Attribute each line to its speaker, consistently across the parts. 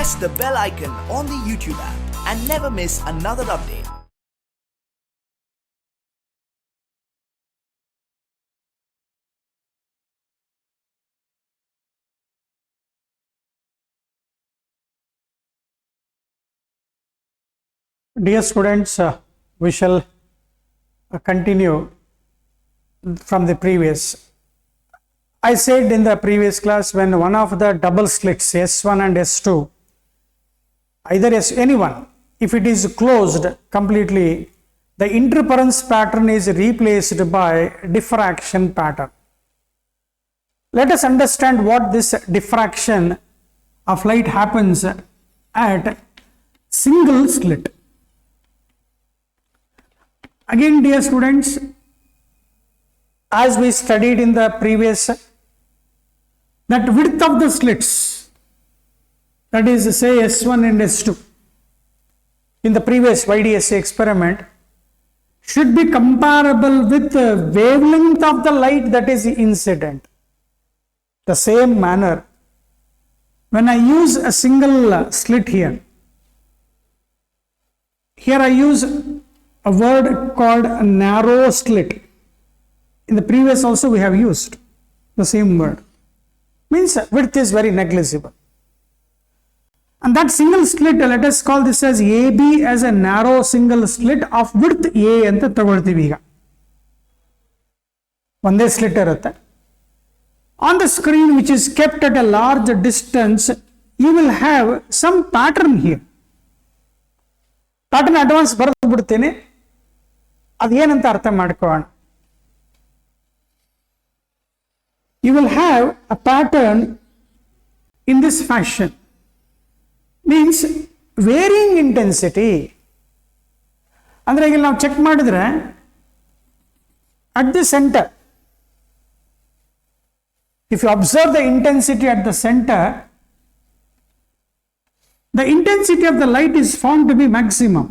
Speaker 1: press the bell icon on the YouTube app and never miss another update.
Speaker 2: Dear students, we shall continue from the previous. I said in the previous class, when one of the double slits S1 and S2, either anyone, if it is closed completely, the interference pattern is replaced by diffraction pattern. Let us understand what this diffraction of light happens at single slit. Again, dear students, as we studied in the previous, that width of the slits, that is say S1 and S2, in the previous YDSA experiment, should be comparable with the wavelength of the light that is incident. The same manner, when I use a single slit here I use a word called a narrow slit. In the previous also we have used the same word. Means width is very negligible. And that single slit, let us call this as AB, as a narrow single slit of width A anta ತಗೊಳ್ತೀವಿ ಈಗ. ಒಂದೇ slit ಇರುತ್ತೆ. On the screen which is kept at a large distance, you will have some pattern here. Pattern advance ಬರೆದು ಬಿಡ್ತೀನಿ, ಅದೇನಂತ ಅರ್ಥ ಮಾಡ್ಕೊಳ್ಳೋಣ. You will have a pattern in this fashion, means varying intensity. ಅಂದ್ರೆ ಈಗ ನಾವು ಚೆಕ್ ಮಾಡಿದ್ರೆ at the center, if you observe the intensity at the center, the intensity of the light is found to be maximum.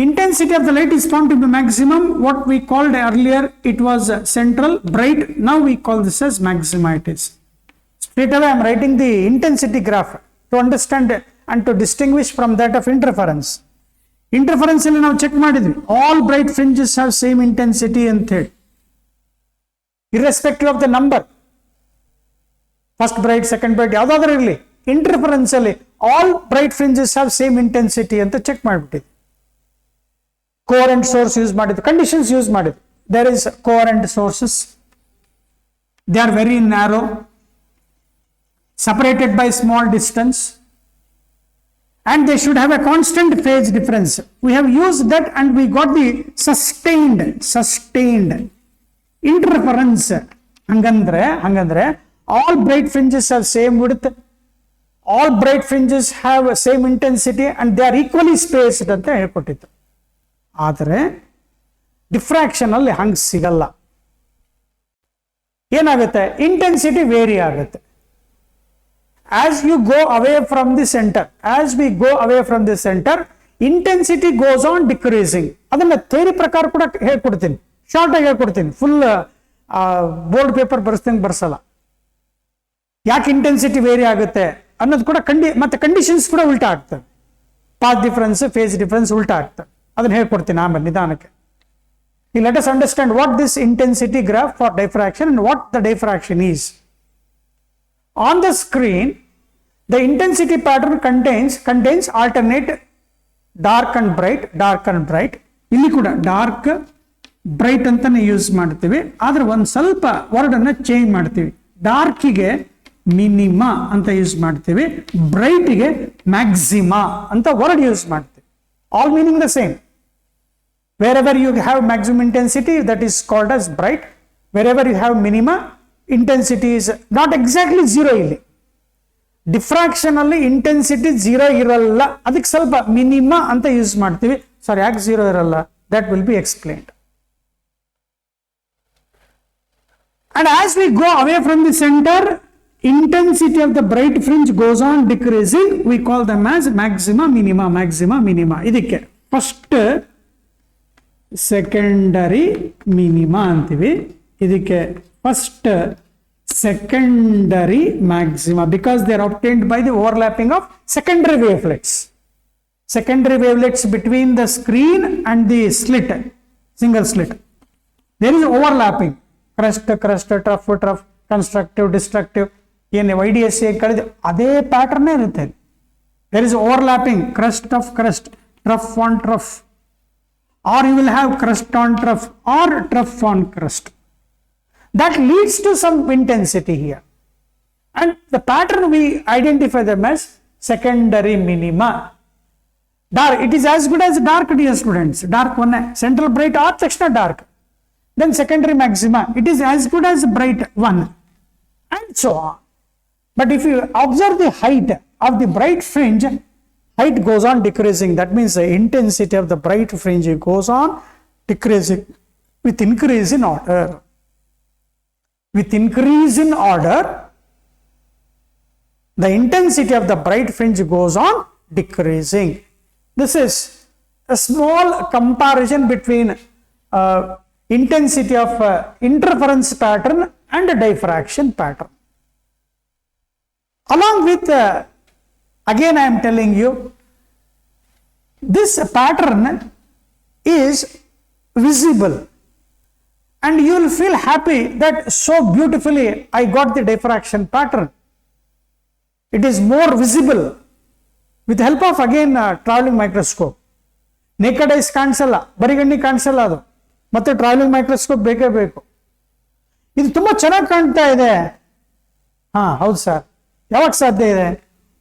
Speaker 2: Intensity of the light is found to be maximum. What we called earlier, it was central, bright. Now we call this as maxima. It is. Straight away I am writing the intensity graph to understand and to distinguish from that of interference. Interference alli now check madidvi. All bright fringes have same intensity and third, irrespective of the number. First bright, second bright, yavadaದರೂ ಇರಲಿ. Interference alli all bright fringes have same intensity ಅಂತ check ಮಾಡಿಬಿಟ್ಟಿದ್ವಿ. Coherent source use ಮಾಡಿದ್ವಿ, conditions use ಮಾಡಿದ್ವಿ. There is coherent sources. They are very narrow, separated by small distance, and they should have a constant phase difference. We have used that and we got the sustained interference. ಹಂಗಂದ್ರೆ all bright fringes have same width, all bright fringes have same intensity and they are equally spaced ಅಂತ ಹೇಳ್ಕೊಟ್ಟಿತ್ತು. ಆದರೆ diffraction ಅಲ್ಲಿ ಹಂಗೆ ಸಿಗಲ್ಲ. ಏನಾಗುತ್ತೆ, intensity vary ಆಗುತ್ತೆ. As you go away from the centre, as we go away from the centre, intensity goes on decreasing. ಅದನ್ನ theory ಪ್ರಕಾರ ಕೂಡ ಹೇಳ್ಕೊಡ್ತೀನಿ, ಶಾರ್ಟ್ ಆಗಿ ಹೇಳ್ಕೊಡ್ತೀನಿ, ಫುಲ್ ಬೋರ್ಡ್ ಪೇಪರ್ ಬರ್ಸಲ್ಲ. ಯಾಕೆ ಇಂಟೆನ್ಸಿಟಿ ವೇರಿ ಆಗುತ್ತೆ ಅನ್ನೋದು ಕೂಡ ಮತ್ತೆ ಕಂಡೀಷನ್ಸ್ ಕೂಡ ಉಲ್ಟಾ ಆಗ್ತವೆ. ಪಾತ್ ಡಿಫರೆನ್ಸ್, ಫೇಸ್ ಡಿಫರೆನ್ಸ್ ಉಲ್ಟಾ ಆಗ್ತವೆ. ಅದನ್ನ ಹೇಳ್ಕೊಡ್ತೀನಿ ಆಮೇಲೆ ನಿಧಾನಕ್ಕೆ. Let us understand what this intensity graph for diffraction and what the diffraction is. On the screen, the intensity pattern contains alternate dark and bright. ಇಲ್ಲಿ ಕೂಡ ಡಾರ್ಕ್ ಬ್ರೈಟ್ ಅಂತಾನೆ use ಮಾಡ್ತೀವಿ, ಆದ್ರೆ ಒಂದು ಸ್ವಲ್ಪ ವರ್ಡ್ ಅನ್ನ ಚೇಂಜ್ ಮಾಡ್ತೀವಿ. ಡಾರ್ಕಿಗೆ ಮಿನಿಮಾ ಅಂತ ಯೂಸ್ ಮಾಡ್ತೀವಿ, ಬ್ರೈಟ್ಗೆ ಮ್ಯಾಕ್ಸಿಮಾ ಅಂತ ವರ್ಡ್ ಯೂಸ್ ಮಾಡ್ತೀವಿ. All meaning the same. Wherever you have maximum intensity, that is called as bright. Wherever you have minima, intensity is not exactly zero ಇಲ್ಲಿ. ಡಿಫ್ರಾಕ್ಷನ್ ಅಲ್ಲಿ intensity zero ಇರಲ್ಲ, ಅದಕ್ಕೆ ಸ್ವಲ್ಪ minima ಅಂತ use ಮಾಡ್ತೀವಿ. ಸಾರಿ, ಯಾಕೆ ಝೀರೋ ಇರಲ್ಲ, that will be explained. And as we go away from the center, intensity of the bright fringe goes on decreasing. We call them as maxima, minima. ಇದಕ್ಕೆ first secondary minima ಅಂತೀವಿ, ಇದಕ್ಕೆ first secondary maxima, because they are obtained by the overlapping of secondary wavelets. Secondary wavelets between the screen and the slit, single slit. There is overlapping. Crest, trough, constructive, destructive. YDSA ade pattern irutte. There is overlapping, crest of crest, trough on trough. Or you will have crest on trough or trough on crest. That leads to some intensity here. And the pattern we identify them as secondary minima. Dark, it is as good as dark, dear students. Dark one, central bright or extra dark. Then secondary maxima, it is as good as bright one. And so on. But if you observe the height of the bright fringe, height goes on decreasing. That means the intensity of the bright fringe goes on decreasing with increase in order. With increase in order, the intensity of the bright fringe goes on decreasing. This is a small comparison between intensity of interference pattern and a diffraction pattern. Along with, again I am telling you, this pattern is visible. And you will feel happy that so beautifully I got the diffraction pattern. It is more visible with the help of again traveling microscope. Naked eyes kanisalla, bariganni kanisalla adu. Matte traveling microscope beke beku. Idu tumba chennagi kaanta ide. Haudu sir. Yavag sadhya ide?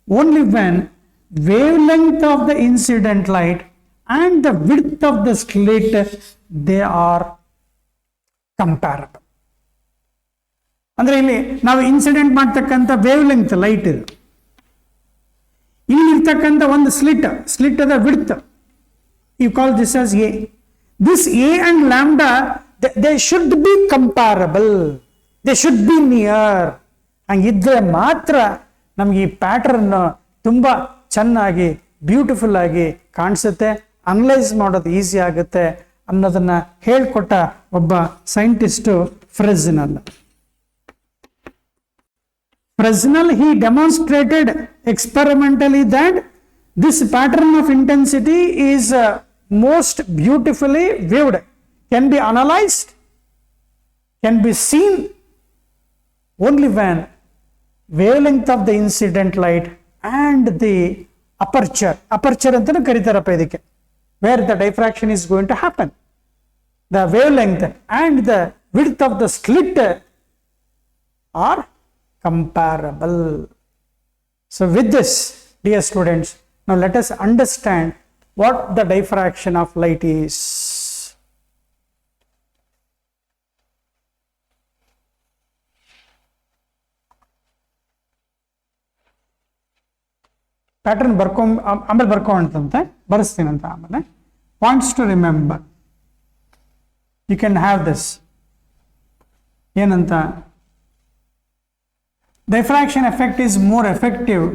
Speaker 2: Only when wavelength of the incident light and the width of the slit, they are comparable. ಅಂದ್ರೆ ಇಲ್ಲಿ ನಾವು incident ಮಾಡ್ತಕ್ಕಂಥ wave length light ಇದು. ಇಲ್ಲಿ ಇರ್ತಕ್ಕಂಥ ಒಂದು slit ಅದ width, you call this as a. This a and lambda they should be comparable, they should be near. ಹಂಗಿದ್ರೆ ಮಾತ್ರ ನಮ್ಗೆ ಈ ಪ್ಯಾಟರ್ನ್ ತುಂಬಾ ಚೆನ್ನಾಗಿ ಬ್ಯೂಟಿಫುಲ್ ಆಗಿ ಕಾಣಿಸುತ್ತೆ, ಅನಲೈಸ್ ಮಾಡೋದು ಈಸಿ ಆಗುತ್ತೆ ಅನ್ನೋದನ್ನ ಹೇಳ್ಕೊಟ್ಟ ಒಬ್ಬ scientist Fresnel. Fresnel, he demonstrated experimentally that this pattern of intensity is most beautifully viewed, can be analyzed, can be seen only when wavelength of the incident light and the aperture antanu karitarappa idike, where the diffraction is going to happen, the wavelength and the width of the slit are comparable. So with this, dear students, now let us understand what the diffraction of light is. Pattern ಆಮೇಲೆ ಬರ್ಕೊಂಡಂತೆ ಬರೆಸ್ತೀನಂತ ಆಮೇಲೆ. Points to remember. You can have this. ಏನಂತ? Diffraction effect is more effective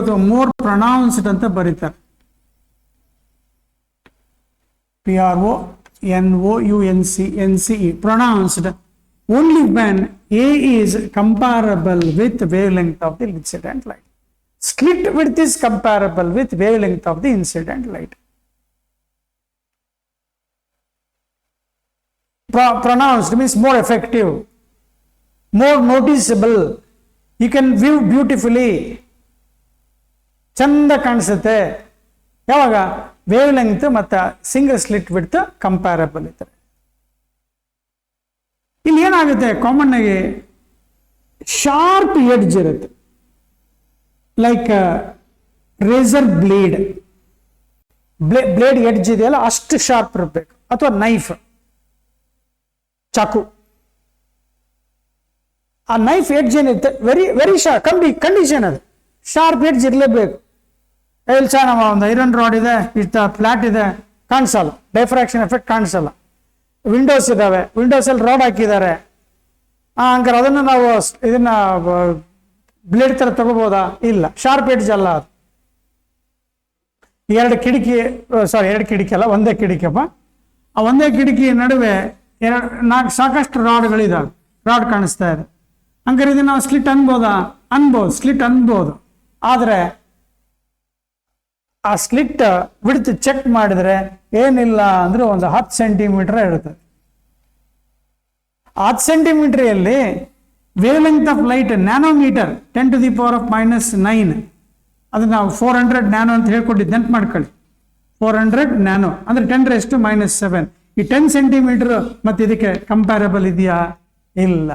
Speaker 2: ಅಥವಾ more pronounced ಅಂತ ಬರೀತಾರೆ. PRONOUNCE, pronounced only when A is comparable with wavelength of the incident light. Slit width is comparable with wavelength of the incident light. Pronounced means more effective, more noticeable. You can view beautifully. ಚಂದ ಕಾಣಿಸುತ್ತೆ ಯಾವಾಗ wave length ಮತ್ತು single slit width comparable ಇರ್ತಾರೆ. ಇಲ್ಲಿ ಏನಾಗುತ್ತೆ, common ಆಗಿ sharp edge ಇರುತ್ತೆ, like racer blade edge ಇದೆಯಲ್ಲ ಅಷ್ಟು ಶಾರ್ಪ್ ಇರಬೇಕು, ಅಥವಾ ನೈಫ್ ಚಾಕು. ಆ ನೈಫ್ ಎಡ್ಜ್ ಏನಿರುತ್ತೆ ವೆರಿ ಶಾರ್ಪ್ ಕಂಡೀಷನ್, ಅದು ಶಾರ್ಪ್ ಎಡ್ಜ್ ಇರಲೇಬೇಕು. ನಮ್ಮ ಒಂದು ಐರನ್ ರಾಡ್ ಇದೆ, ಇಷ್ಟ ಫ್ಲಾಟ್ ಇದೆ, ಕಾಣಿಸಲ್ಲ, ಡೈಫ್ರಾಕ್ಷನ್ ಎಫೆಕ್ಟ್ ಕಾಣಿಸಲ್ಲ. ವಿಂಡೋಸ್ ಇದಾವೆ, ವಿಂಡೋಸ್ ಅಲ್ಲಿ ರಾಡ್ ಹಾಕಿದ್ದಾರೆ, ಹಂಗಾರೆ ಅದನ್ನು ನಾವು ಇದನ್ನ ಬ್ಲೇಡ್ ತರ ತಗೋಬೋದಾ? ಇಲ್ಲ, ಶಾರ್ಪ್ ಎಡ್ಜ್ ಅಲ್ಲ ಅದು. ಎರಡು ಕಿಟಕಿ ಅಲ್ಲ, ಒಂದೇ ಕಿಟಕಿಯಪ್ಪ. ಆ ಒಂದೇ ಕಿಟಕಿ ನಡುವೆ ಸಾಕಷ್ಟು ರಾಡ್ಗಳಿದಾವೆ, ರಾಡ್ ಕಾಣಿಸ್ತಾ ಇದೆ. ಹಂಗಾರೆ ಇದನ್ನ ನಾವು ಸ್ಲಿಟ್ ಅನ್ಬೋದು, ಸ್ಲಿಟ್ ಅನ್ಬೋದು. ಆದರೆ ಆ ಸ್ಲಿಟ್ ವಿಡ್ತ್ ಚೆಕ್ ಮಾಡಿದ್ರೆ ಏನಿಲ್ಲ ಅಂದ್ರೆ ಒಂದು 10 ಸೆಂಟಿಮೀಟರ್ ಇರ್ತದೆ. 10 centimetre wave length of light nanometre 10⁻⁻⁹ ಅದು ನಾವು 400 ನ್ಯಾನೋ ಅಂತ ಹೇಳ್ಕೊಟ್ಟಿದ್ದು, ನೆನ್ಪು ಮಾಡ್ಕೊಳ್ಳಿ. 400 ನ್ಯಾನೋ ಅಂದ್ರೆ 10⁻⁷. ಈ 10 ಸೆಂಟಿಮೀಟರ್ ಮತ್ತೆ ಇದಕ್ಕೆ ಕಂಪ್ಯಾರಬಲ್ ಇದೆಯಾ? ಇಲ್ಲ.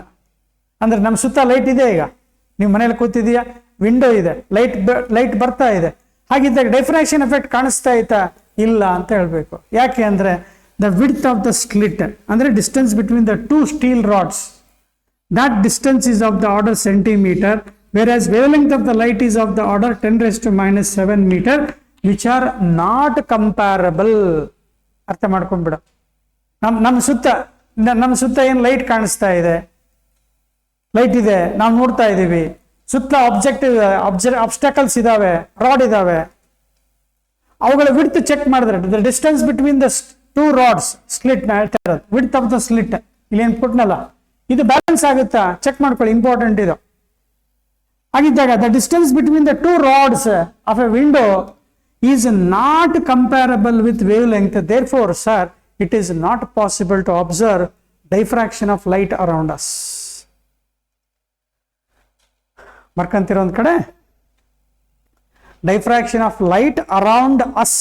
Speaker 2: ಅಂದ್ರೆ ನಮ್ಮ ಸುತ್ತ ಲೈಟ್ ಇದೆ. ಈಗ ನೀವು ಮನೇಲಿ ಕೂತಿದೆಯಾ, ವಿಂಡೋ ಇದೆ, ಲೈಟ್ ಬರ್ತಾ ಇದೆ. ಹಾಗಿದ್ದಾಗ ಡಿಫ್ರಾಕ್ಷನ್ ಎಫೆಕ್ಟ್ ಕಾಣಿಸ್ತಾ ಐತಾ? ಇಲ್ಲ ಅಂತ ಹೇಳ್ಬೇಕು. ಯಾಕೆ ಅಂದ್ರೆ the width of the slit ಅಂದ್ರೆ distance between the 2 steel rods, that distance is of the order centimeter, whereas wavelength of the light is of the order 10⁻⁷ meter, which are not comparable. ಅರ್ಥ ಮಾಡ್ಕೊಂಡ್ಬಿಡ. ನಮ್ಮ ಸುತ್ತ ಏನು light ಕಾಣಿಸ್ತಾ ಇದೆ, light ಇದೆ, ನಾವು ನೋಡ್ತಾ ಇದ್ದೀವಿ. ಸುತ್ತ ಆಬ್ಸ್ಟಾಕಲ್ಸ್ ಇದಾವೆ, ರಾಡ್ ಇದಾವೆ. ಅವುಗಳ ವಿಡ್ತ್ ಚೆಕ್ ಮಾಡಿದ್ರೆ the distance between the 2 rods, slit ನ ಹೇಳ್ತಾ ಇರೋದು, ವಿಡ್ತ್ ಆಫ್ ದ ಸ್ಲಿಟ್ ಇಲ್ಲಿ ಏನು ಕೊಟ್ನಲ್ಲ, ಇದು ಬ್ಯಾಲೆನ್ಸ್ ಆಗುತ್ತಾ ಚೆಕ್ ಮಾಡ್ಕೊಳ್ಳಿ, ಇಂಪಾರ್ಟೆಂಟ್ ಇದು. ಹಾಗಿದ್ದಾಗ the distance between the 2 rods of a window is not comparable with wavelength. Therefore sir, it is not possible to observe diffraction of light around us. ಬರ್ಕಂತಿರೋ ಒಂದ್ ಕಡೆ, diffraction of light around us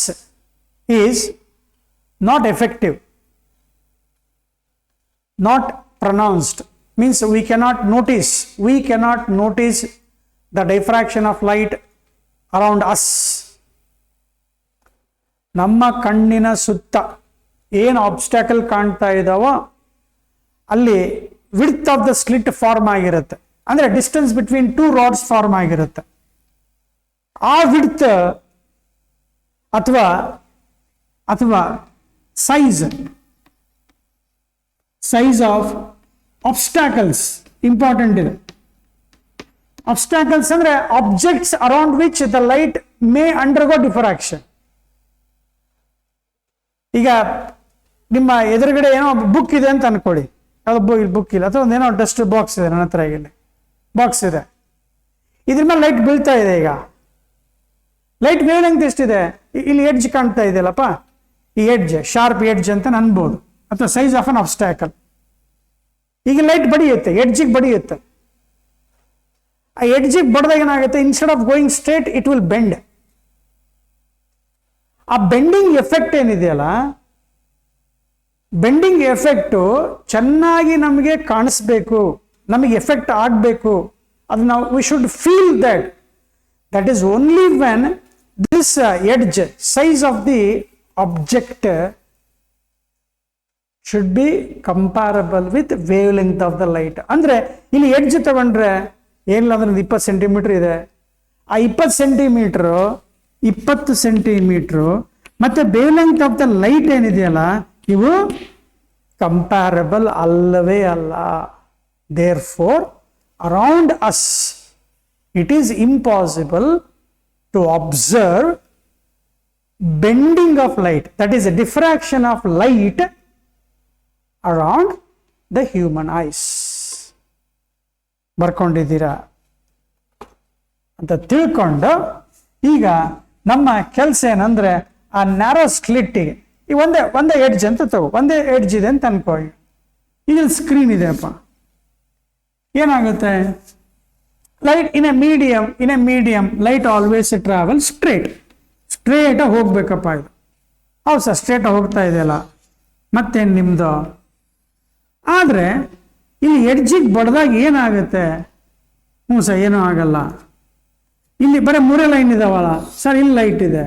Speaker 2: is not effective, not pronounced, means we cannot notice the diffraction of light around us. ನಮ್ಮ ಕಣ್ಣಿನ ಸುತ್ತ ಏನು ಆಬ್ಸ್ಟಾಕಲ್ ಕಾಣ್ತಾ ಇದಾವೋ ಅಲ್ಲಿ width of the slit form ಆಗಿರುತ್ತೆ, ಅಂದ್ರೆ ಡಿಸ್ಟೆನ್ಸ್ ಬಿಟ್ವೀನ್ 2 ರಾಡ್ಸ್ ಫಾರ್ಮ್ ಆಗಿರುತ್ತೆ. ಆ ವಿಡ್ತ್ ಅಥವಾ ಸೈಜ್ ಆಫ್ ಆಬ್ಸ್ಟಾಕಲ್ಸ್ ಇಂಪಾರ್ಟೆಂಟ್ ಇದೆ. ಆಬ್ಸ್ಟಾಕಲ್ಸ್ ಅಂದ್ರೆ objects around which the light May undergo diffraction. ಈಗ ನಿಮ್ಮ ಎದುರುಗಡೆ ಏನೋ ಬುಕ್ ಇದೆ ಅಂತ ಅನ್ಕೊಳ್ಳಿ, ಯಾವ್ದು ಬುಕ್ ಇಲ್ಲ, ಅಥವಾ ಒಂದೇನೋ ಡಸ್ಟ್ ಬಾಕ್ಸ್ ಇದೆ, ನನ್ನ ಹತ್ರ ಇಲ್ಲಿ ಬಾಕ್ಸ್ ಇದೆ, ಇದ್ರ ಮೇಲೆ ಲೈಟ್ ಬೀಳ್ತಾ ಇದೆ. ಈಗ ಲೈಟ್ ವೇವ್ ಲೆಂತ್ ಎಷ್ಟಿದೆ? ಇಲ್ಲಿ ಎಡ್ಜ್ ಕಾಣ್ತಾ ಇದೆಯಲ್ಲಪ್ಪ, ಈ ಎಡ್ಜ್ ಶಾರ್ಪ್ ಎಡ್ಜ್ ಅಂತ ಅನ್ಬೋದು, ಅಥವಾ ಸೈಜ್ ಆಫ್ ಅನ್ ಆಬ್ಸ್ಟಾಕಲ್. ಈಗ ಲೈಟ್ ಬಡಿಯುತ್ತೆ, ಎಡ್ಜಿಗೆ ಬಡಿಯುತ್ತೆ. ಆ ಎಡ್ಜಿಗೆ ಬಡ್ದಾಗ ಏನಾಗುತ್ತೆ, instead of going straight it will bend. ಆ ಬೆಂಡಿಂಗ್ ಎಫೆಕ್ಟ್ ಏನಿದೆಯಲ್ಲ, ಬೆಂಡಿಂಗ್ ಎಫೆಕ್ಟು ಚೆನ್ನಾಗಿ ನಮಗೆ ಕಾಣಿಸ್ಬೇಕು, ನಮಗೆ ಎಫೆಕ್ಟ್ ಆಗಬೇಕು. ಅದು ನಾವು we should feel that is only when this edge size of the object should be comparable with wavelength of the light. ಅಂದ್ರೆ ಇಲ್ಲಿ ಎಡ್ಜ್ ತಗೊಂಡ್ರೆ ಏನಿಲ್ಲ ಅಂದ್ರೆ 20 ಸೆಂಟಿಮೀಟರ್ ಇದೆ. ಆ 20 ಸೆಂಟಿಮೀಟರ್ 20 ಸೆಂಟಿಮೀಟರ್ ಮತ್ತೆ wavelength of the light ಏನಿದೆಯಲ್ಲ, ಇವು ಕಂಪ್ಯಾರಬಲ್ ಅಲ್ಲವೇ ಅಲ್ಲ. Therefore around us it is impossible to observe bending of light, that is a diffraction of light around the human eyes. ಬರ್ಕೊಂಡಿದ್ದೀರಾ ಅಂತ ತಿಳ್ಕೊಂಡು, ಈಗ ನಮ್ಮ ಕೆಲಸ ಏನಂದ್ರೆ ಆ ನ್ಯಾರೋ ಸ್ಲಿಟ್ಟಿಗೆ ಈ ಒಂದೇ ಎಡ್ಜ್ ಅಂತ ತಗೋ, ಒಂದೇ ಎಡ್ಜ್ ಇದೆ ಅಂತ ಅನ್ಕೊಳ್ಳಿ. ಈಗ ಸ್ಕ್ರೀನ್ ಇದೆಯಪ್ಪ, ಏನಾಗುತ್ತೆ? Light in a medium light always travel straight ಹೋಗ್ಬೇಕಪ್ಪ. ಇದು ಹೌದು ಸರ್, ಸ್ಟ್ರೇಟ್ ಹೋಗ್ತಾ ಇದೆಯಲ್ಲ, ಮತ್ತೇನು ನಿಮ್ದು? ಆದರೆ ಇಲ್ಲಿ ಎಡ್ಜಿಗೆ ಬಡ್ದಾಗ ಏನಾಗುತ್ತೆ? ಹ್ಞೂ ಸರ್, ಏನೂ ಆಗಲ್ಲ. ಇಲ್ಲಿ ಬರೀ 3 ಲೈನ್ ಇದಾವಲ್ಲ ಸರ್, ಇಲ್ಲಿ ಲೈಟ್ ಇದೆ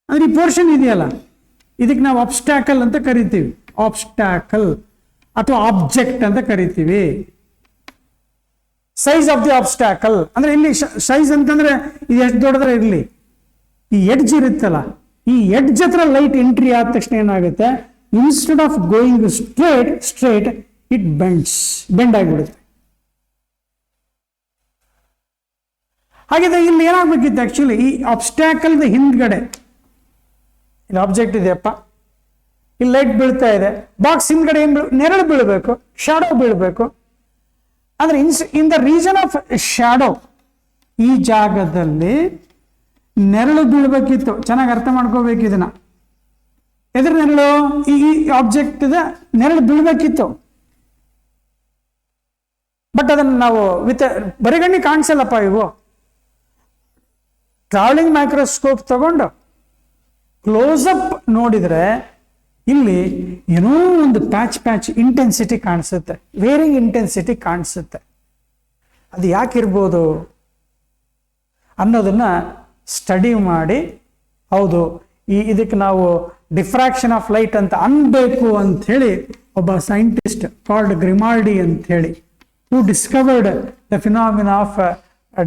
Speaker 2: ಅಂದ್ರೆ ಈ ಪೋರ್ಷನ್ ಇದೆಯಲ್ಲ, ಇದಕ್ಕೆ ನಾವು ಆಬ್ಸ್ಟಾಕಲ್ ಅಂತ ಕರಿತೀವಿ. ಆಬ್ಸ್ಟಾಕಲ್ ಅಥವಾ ಆಬ್ಜೆಕ್ಟ್ ಅಂತ ಕರಿತೀವಿ. ಸೈಜ್ ಆಫ್ ದಿ ಆಬ್ಸ್ಟಾಕಲ್ ಅಂದ್ರೆ ಇಲ್ಲಿ ಸೈಜ್ ಅಂತಂದ್ರೆ ಇದು ಎಷ್ಟು ದೊಡ್ಡದ್ರೆ ಇರಲಿ, ಈ ಎಡ್ಜ್ ಇರುತ್ತಲ್ಲ, ಈ ಎಡ್ಜ್ ಹತ್ರ ಲೈಟ್ ಎಂಟ್ರಿ ಆದ ತಕ್ಷಣ ಏನಾಗುತ್ತೆ? Instead of going straight it bend ಆಗಿಬಿಡುತ್ತೆ. ಹಾಗಿದ್ರೆ ಇಲ್ಲಿ ಏನಾಗಬೇಕಿತ್ತು ಆಕ್ಚುಲಿ? ಈ ಆಬ್ಸ್ಟಾಕಲ್ ಹಿಂದ್ಗಡೆ ಇಲ್ಲಿ ಆಬ್ಜೆಕ್ಟ್ ಇದೆಯಪ್ಪ, ಇಲ್ಲಿ ಲೈಟ್ ಬೀಳ್ತಾ ಇದೆ, ಬಾಕ್ಸ್ ಹಿಂದ್ಗಡೆ ನೆರಳು ಬೀಳಬೇಕು, ಶಾಡೋ ಬೀಳಬೇಕು. ಅಂದ್ರೆ in the region of shadow, ಈ ಜಾಗದಲ್ಲಿ ನೆರಳು ಬೀಳ್ಬೇಕಿತ್ತು. ಚೆನ್ನಾಗಿ ಅರ್ಥ ಮಾಡ್ಕೋಬೇಕು ಇದನ್ನ. ಎದ್ರ ನೆರಳು? ಈ ಆಬ್ಜೆಕ್ಟ್ ನೆರಳು ಬೀಳ್ಬೇಕಿತ್ತು. ಬಟ್ ಅದನ್ನು ನಾವು ಬರಿಗಣ್ಣಿ ಕಾಣಿಸಲ್ಲಪ್ಪ. ಇವು ಟ್ರಾವೆಲಿಂಗ್ ಮೈಕ್ರೋಸ್ಕೋಪ್ ತಗೊಂಡು ಕ್ಲೋಸ್ ಅಪ್ ನೋಡಿದ್ರೆ ಇಲ್ಲಿ ಏನೋ ಒಂದು ಪ್ಯಾಚ್ ಇಂಟೆನ್ಸಿಟಿ ಕಾಣಿಸುತ್ತೆ, ವೇರಿಂಗ್ ಇಂಟೆನ್ಸಿಟಿ ಕಾಣಿಸುತ್ತೆ. ಅದು ಯಾಕಿರ್ಬೋದು ಅನ್ನೋದನ್ನ ಸ್ಟಡಿ ಮಾಡಿ, ಹೌದು ಇದಕ್ಕೆ ನಾವು ಡಿಫ್ರಾಕ್ಷನ್ ಆಫ್ ಲೈಟ್ ಅಂತ ಅನ್ಬೇಕು ಅಂತ ಹೇಳಿ ಒಬ್ಬ ಸೈಂಟಿಸ್ಟ್ ಕಾಲ್ಡ್ ಗ್ರಿಮಾಲ್ಡಿ ಅಂತ ಹೇಳಿ, who discovered the phenomena of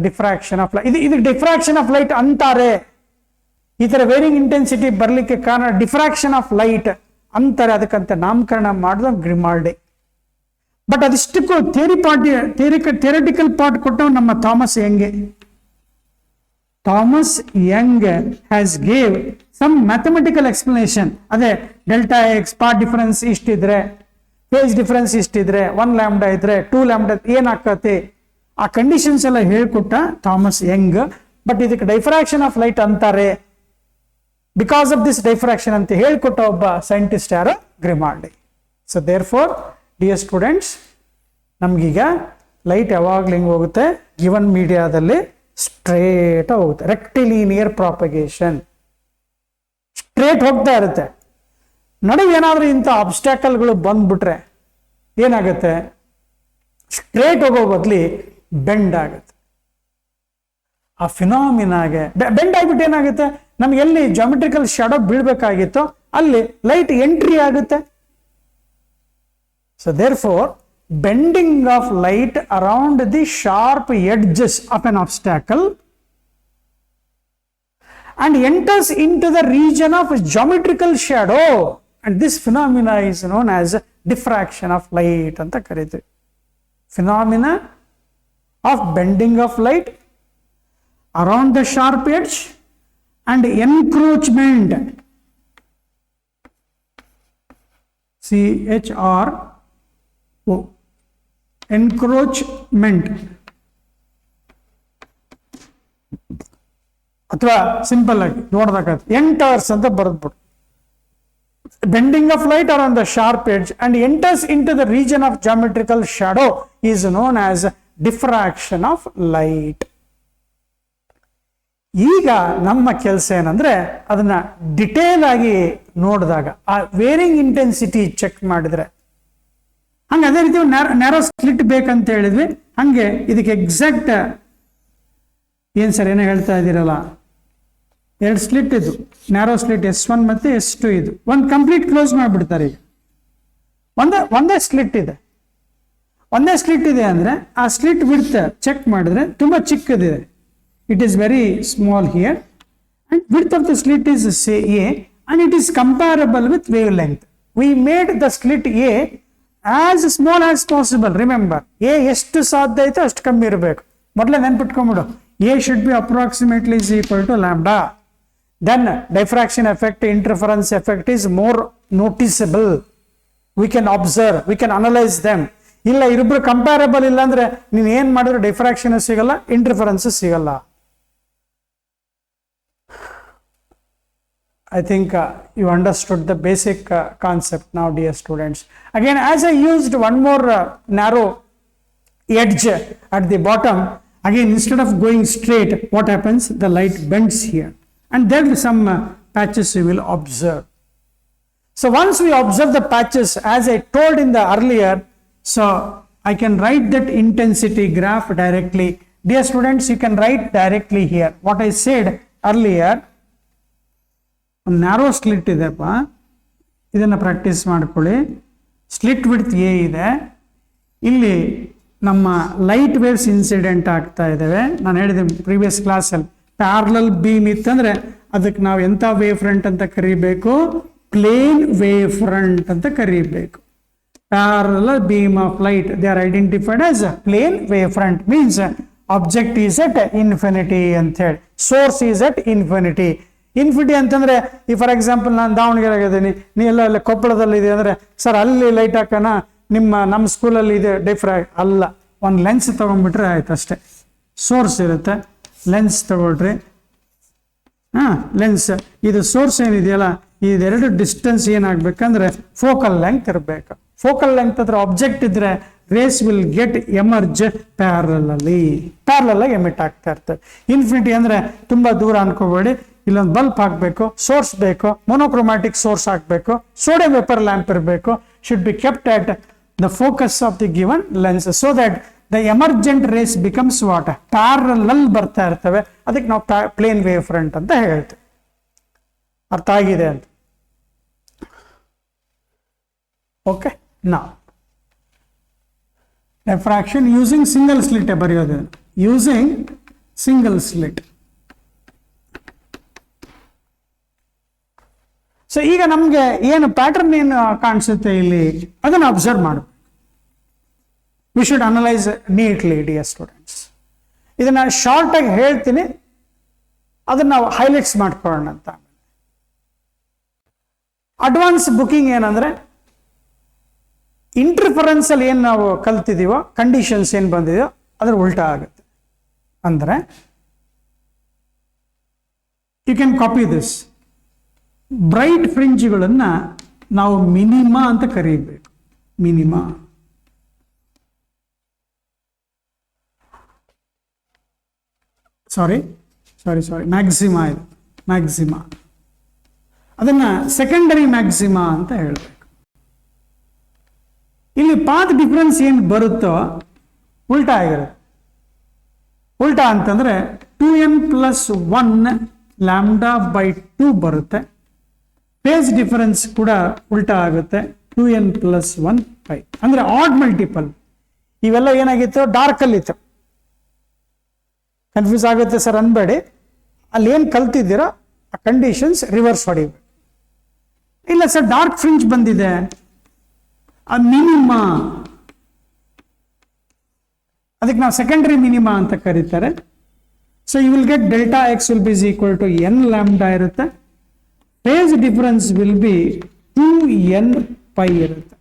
Speaker 2: diffraction of light. ಇದು ಡಿಫ್ರಾಕ್ಷನ್ ಆಫ್ ಲೈಟ್ ಅಂತಾರೆ. ಈ ತರ ವೇರಿಂಗ್ ಇಂಟೆನ್ಸಿಟಿ ಬರ್ಲಿಕ್ಕೆ ಕಾರಣ ಡಿಫ್ರಾಕ್ಷನ್ ಆಫ್ ಲೈಟ್ ಅಂತಾರೆ. ಅದಕ್ಕಂತ ನಾಮಕರಣ ಮಾಡಿದ ಗ್ರಿಮಾಲ್ಡಿ. ಬಟ್ ಅದಿಷ್ಟಕ್ಕೂ ಥಿಯರಿಟಿಕಲ್ ಪಾರ್ಟ್ ಕೊಟ್ಟವ್ ನಮ್ಮ Thomas Young. Thomas Young has gave some mathematical explanation. ಅದೇ ಡೆಲ್ಟಾ ಎಕ್ಸ್, ಪಾರ್ಟ್ ಡಿಫರೆನ್ಸ್ ಇಷ್ಟಿದ್ರೆ, ಫೇಸ್ ಡಿಫರೆನ್ಸ್ ಇಷ್ಟಿದ್ರೆ, 1 ಲ್ಯಾಂಬ್ಡಾ ಇದ್ರೆ 2 ಲ್ಯಾಂಬ್ಡಾ ಏನಾಗ್ತತೆ, ಆ ಕಂಡೀಷನ್ಸ್ ಎಲ್ಲ ಹೇಳ್ಕೊಟ್ಟ ಥಾಮಸ್ ಯಂಗ್. ಬಟ್ ಇದಕ್ಕೆ ಡೈಫ್ರಾಕ್ಷನ್ ಆಫ್ ಲೈಟ್ ಅಂತಾರೆ, ಬಿಕಾಸ್ ಆಫ್ ದಿಸ್ ಡೈಫ್ರಾಕ್ಷನ್ ಅಂತ ಹೇಳ್ಕೊಟ್ಟ ಒಬ್ಬ ಸೈಂಟಿಸ್ಟ್ ಯಾರು? Grimaldi. So therefore dear students, ನಮ್ಗೀಗ ಲೈಟ್ ಯಾವಾಗ್ಲೂ ಹಿಂಗೆ ಹೋಗುತ್ತೆ, ಗಿವನ್ ಮೀಡಿಯಾದಲ್ಲಿ ಸ್ಟ್ರೇಟ್ ಹೋಗುತ್ತೆ. ರೆಕ್ಟಿಲೀನಿಯರ್ ಪ್ರಾಪಗೇಷನ್ ಸ್ಟ್ರೇಟ್ ಹೋಗ್ತಾ ಇರುತ್ತೆ. ನಡುವೆ ಏನಾದ್ರೂ ಇಂಥ ಅಬ್ಸ್ಟ್ಯಾಕಲ್ಗಳು ಬಂದ್ಬಿಟ್ರೆ ಏನಾಗುತ್ತೆ? ಸ್ಟ್ರೇಟ್ ಹೋಗೋ ಬದಲಿ ಬೆಂಡ್ ಆಗುತ್ತೆ. ಆ ಫಿನಾಮಿನಾಗೆ ಬೆಂಡ್ ಆಗಿಬಿಟ್ಟು ಏನಾಗುತ್ತೆ, ನಮ್ಗೆ ಎಲ್ಲಿ ಜಾಮೆಟ್ರಿಕಲ್ ಶಾಡೋ ಬೀಳ್ಬೇಕಾಗಿತ್ತೋ ಅಲ್ಲಿ ಲೈಟ್ ಎಂಟ್ರಿ ಆಗುತ್ತೆ. So therefore bending of light around the sharp edges of an obstacle and enters into the region of geometrical shadow, and this phenomena is known as diffraction of light anta karite. Phenomena of bending of light around the sharp edge and encroachment, CHRO, encroachment, ಅಥವಾ simple ಆಗಿ ನೋಡ್ಬೇಕಾದ್ರೆ enters ಅಂತ ಬರೆದ್ಬಿಡು. Bending of light around the sharp edge and enters into the region of geometrical shadow is known as diffraction of light. ಈಗ ನಮ್ಮ ಕೆಲಸ ಏನಂದ್ರೆ ಅದನ್ನ ಡಿಟೇಲ್ ಆಗಿ ನೋಡಿದಾಗ ಆ ವೇರಿಂಗ್ ಇಂಟೆನ್ಸಿಟಿ ಚೆಕ್ ಮಾಡಿದ್ರೆ, ಹಂಗೆ ಅದೇ ರೀತಿ ನ್ಯಾರೋ ಸ್ಲಿಟ್ ಬೇಕಂತ ಹೇಳಿದ್ವಿ. ಹಂಗೆ ಇದಕ್ಕೆ ಎಕ್ಸಾಕ್ಟ್ ಏನ್ ಸರ್ ಏನೋ ಹೇಳ್ತಾ ಇದ್ದೀರಲ್ಲ, 2 ಸ್ಲಿಟ್ ಇದು ನ್ಯಾರೋ ಸ್ಲಿಟ್ S1 ಮತ್ತೆ S2 ಇದು ಒಂದು ಕಂಪ್ಲೀಟ್ ಕ್ಲೋಸ್ ಮಾಡಿಬಿಡ್ತಾರೆ. ಈಗ ಒಂದೇ ಸ್ಲಿಟ್ ಇದೆ. ಒಂದೇ ಸ್ಲಿಟ್ ಇದೆ ಅಂದ್ರೆ ಆ ಸ್ಲಿಟ್ ವಿಡ್ತ್ ಚೆಕ್ ಮಾಡಿದ್ರೆ ತುಂಬಾ ಚಿಕ್ಕದಿದೆ. It is very small here and width of the slit is A and it is comparable with wavelength. We made the slit A as small as possible. Remember, A ಎಷ್ಟು ಸಾಧ್ಯ ಐತೆ ಅಷ್ಟು ಕಮ್ಮಿ ಇರಬೇಕು. ಮೊದಲೇ ನೆನ್ಪಿಟ್ಕೊಂಡ್ಬಿಡು, A should be approximately is equal to lambda. Then diffraction effect, interference effect is more noticeable. We can observe, we can analyze them. ಇಲ್ಲ ಇರಿಬ್ರು comparable ಇಲ್ಲ ಅಂದ್ರೆ ನೀನ್ ಏನ್ ಮಾಡಿದ್ರು ಡಿಫ್ರಾಕ್ಷನ್ ಸಿಗಲ್ಲ, ಇಂಟರ್ಫರೆನ್ಸ್ ಸಿಗಲ್ಲ. I think you understood the basic concept now, dear students. Again, as I used one more narrow edge at the bottom, again instead of going straight, what happens? The light bends here, and there are some patches you will observe. So once we observe the patches, as I told in the earlier, so I can write that intensity graph directly. Dear students, you can write directly here what I said earlier. ಒಂದು narrow slit ಇದೆಪ್ಪ, ಇದನ್ನು practice ಮಾಡ್ಕೊಳ್ಳಿ. Slit width A ಇದೆ. ಇಲ್ಲಿ ನಮ್ಮ light waves incident ಆಗ್ತಾ ಇದ್ದಾವೆ. ನಾನು ಹೇಳಿದೆ ಪ್ರೀವಿಯಸ್ ಕ್ಲಾಸಲ್ಲಿ, ಪ್ಯಾರಲಲ್ ಬೀಮ್ ಇತ್ತಂದ್ರೆ ಅದಕ್ಕೆ ನಾವು ಎಂಥ ವೇವ್ ಫ್ರಂಟ್ ಅಂತ ಕರಿಬೇಕು? ಪ್ಲೇನ್ ವೇವ್ ಫ್ರಂಟ್ ಅಂತ ಕರಿಬೇಕು. Parallel beam of light, they are identified as plane wave front. Means object is at infinity ಅಂತ ಹೇಳಿ, source is at infinity. Infinity ಅಂತಂದ್ರೆ ಈ ಫಾರ್ ಎಕ್ಸಾಂಪಲ್ ನಾನು ದಾವಣಗೆರೆ ಇದ್ದೀನಿ, ನೀ ಎಲ್ಲ ಕೊಪ್ಪಳದಲ್ಲಿ ಇದೆ ಅಂದ್ರೆ ಸರ್ ಅಲ್ಲಿ ಲೈಟ್ ಹಾಕೋಣ, ನಮ್ಮ ಸ್ಕೂಲಲ್ಲಿ ಇದೆ ಅಲ್ಲ. ಒಂದು ಲೆನ್ಸ್ ತಗೊಂಡ್ಬಿಟ್ರೆ ಆಯ್ತು ಅಷ್ಟೇ. ಸೋರ್ಸ್ ಇರುತ್ತೆ, ಲೆನ್ಸ್ ತಗೊಳ್ರಿ. ಲೆನ್ಸ್ ಇದು ಸೋರ್ಸ್ ಏನಿದೆಯಲ್ಲ, ಇದೆರಡು ಡಿಸ್ಟೆನ್ಸ್ ಏನಾಗಬೇಕಂದ್ರೆ ಫೋಕಲ್ ಲೆಂತ್ ಇರಬೇಕು. ಫೋಕಲ್ ಲೆಂತ್ ಹತ್ರ ಆಬ್ಜೆಕ್ಟ್ ಇದ್ರೆ rays will get emerge parallel ಆಗಿ ಎಮಿಟ್ ಆಗ್ತಾ ಇರ್ತದೆ. ಇನ್ಫಿನಿಟಿ ಅಂದ್ರೆ ತುಂಬಾ ದೂರ ಅನ್ಕೋಬೇಡಿ, ಇಲ್ಲೊಂದು ಬಲ್ಬ್ ಹಾಕಬೇಕು, ಸೋರ್ಸ್ ಬೇಕು, ಮೊನೋಕ್ರೋಮ್ಯಾಟಿಕ್ ಸೋರ್ಸ್ ಹಾಕಬೇಕು, ಸೋಡಿಯಂ ವೇಪರ್ ಲ್ಯಾಂಪ್ ಇರಬೇಕು, should be kept at the focus of the given lens so that the emergent rays becomes what parallel ಬರ್ತಾ ಇರ್ತವೆ. ಅದಕ್ಕೆ ನಾವು ಪ್ಲೇನ್ ವೇವ್ ಫ್ರಂಟ್ ಅಂತ ಹೇಳ್ತೀವಿ. ಅರ್ಥ ಆಗಿದೆ ಅಂತ. ಓಕೆ, ನಾವು ರೆಫ್ರಾಕ್ಷನ್ ಯೂಸಿಂಗ್ ಸಿಂಗಲ್ ಸ್ಲಿಟ್ ಬರೆಯೋದು, ಯೂಸಿಂಗ್ ಸಿಂಗಲ್ ಸ್ಲಿಟ್. ಸೊ ಈಗ ನಮ್ಗೆ ಏನು ಪ್ಯಾಟರ್ನ್ ಏನು ಕಾಣಿಸುತ್ತೆ ಇಲ್ಲಿ ಅದನ್ನು ಅಬ್ಸರ್ವ್ ಮಾಡಬೇಕು. We should analyse neatly dear students. ಇದನ್ನ ಶಾರ್ಟ್ ಆಗಿ ಹೇಳ್ತೀನಿ, ಅದನ್ನ ನಾವು ಹೈಲೈಟ್ಸ್ ಮಾಡ್ಕೊಳ್ಳೋಣ ಅಂತ. ಅಡ್ವಾನ್ಸ್ ಬುಕಿಂಗ್ ಏನಂದ್ರೆ ಇಂಟರ್ಫರೆನ್ಸ್ ಅಲ್ಲಿ ಏನು ನಾವು ಕಲ್ತಿದೀವೋ, ಕಂಡೀಷನ್ಸ್ ಏನು ಬಂದಿದೆಯೋ ಅದ್ರ ಉಲ್ಟಾ ಆಗುತ್ತೆ. ಅಂದ್ರೆ you can copy this. Bright ಫ್ರಿಂಜ್ಗಳನ್ನ ನಾವು ಮಿನಿಮಾ ಅಂತ ಕರೀಬೇಕು. ಮಿನಿಮಾ. Sorry maxima. ಇದು ಮ್ಯಾಕ್ಸಿಮಾ. ಅದನ್ನ ಸೆಕೆಂಡರಿ ಮ್ಯಾಕ್ಸಿಮಾ ಅಂತ ಹೇಳಬೇಕು. ಇಲ್ಲಿ ಪಾತ್ ಡಿಫರೆನ್ಸ್ ಏನು ಬರುತ್ತೋ ಉಲ್ಟಾ ಆಗಿರುತ್ತೆ. ಉಲ್ಟಾ ಅಂತಂದ್ರೆ 2n+1 λ/2 ಬರುತ್ತೆ. ಫೇಸ್ ಡಿಫರೆನ್ಸ್ ಕೂಡ ಉಲ್ಟಾ ಆಗುತ್ತೆ, 2n+1 π. ಅಂದ್ರೆ ಆಡ್ ಮಲ್ಟಿಪಲ್. ಇವೆಲ್ಲ ಏನಾಗಿತ್ತು, ಡಾರ್ಕ್ ಅಲ್ಲಿ ಇತ್ತು. ಕನ್ಫ್ಯೂಸ್ ಆಗುತ್ತೆ ಸರ್ ಅನ್ಬೇಡಿ. ಅಲ್ಲಿ ಏನು ಕಲ್ತಿದ್ದೀರೋ ಆ ಕಂಡೀಷನ್ಸ್ ರಿವರ್ಸ್ ಹೊಡಿಬೇಕು. ಇಲ್ಲ ಸರ್ ಡಾರ್ಕ್ ಫ್ರಿಂಜ್ ಬಂದಿದೆ, ಆ ಮಿನಿಮಾ, ಅದಕ್ಕೆ ನಾವು ಸೆಕೆಂಡರಿ ಮಿನಿಮಾ ಅಂತ ಕರೀತಾರೆ. So you will get delta x will be equal to n λ ಇರುತ್ತೆ. Face difference will be 2n π ಇರುತ್ತೆ.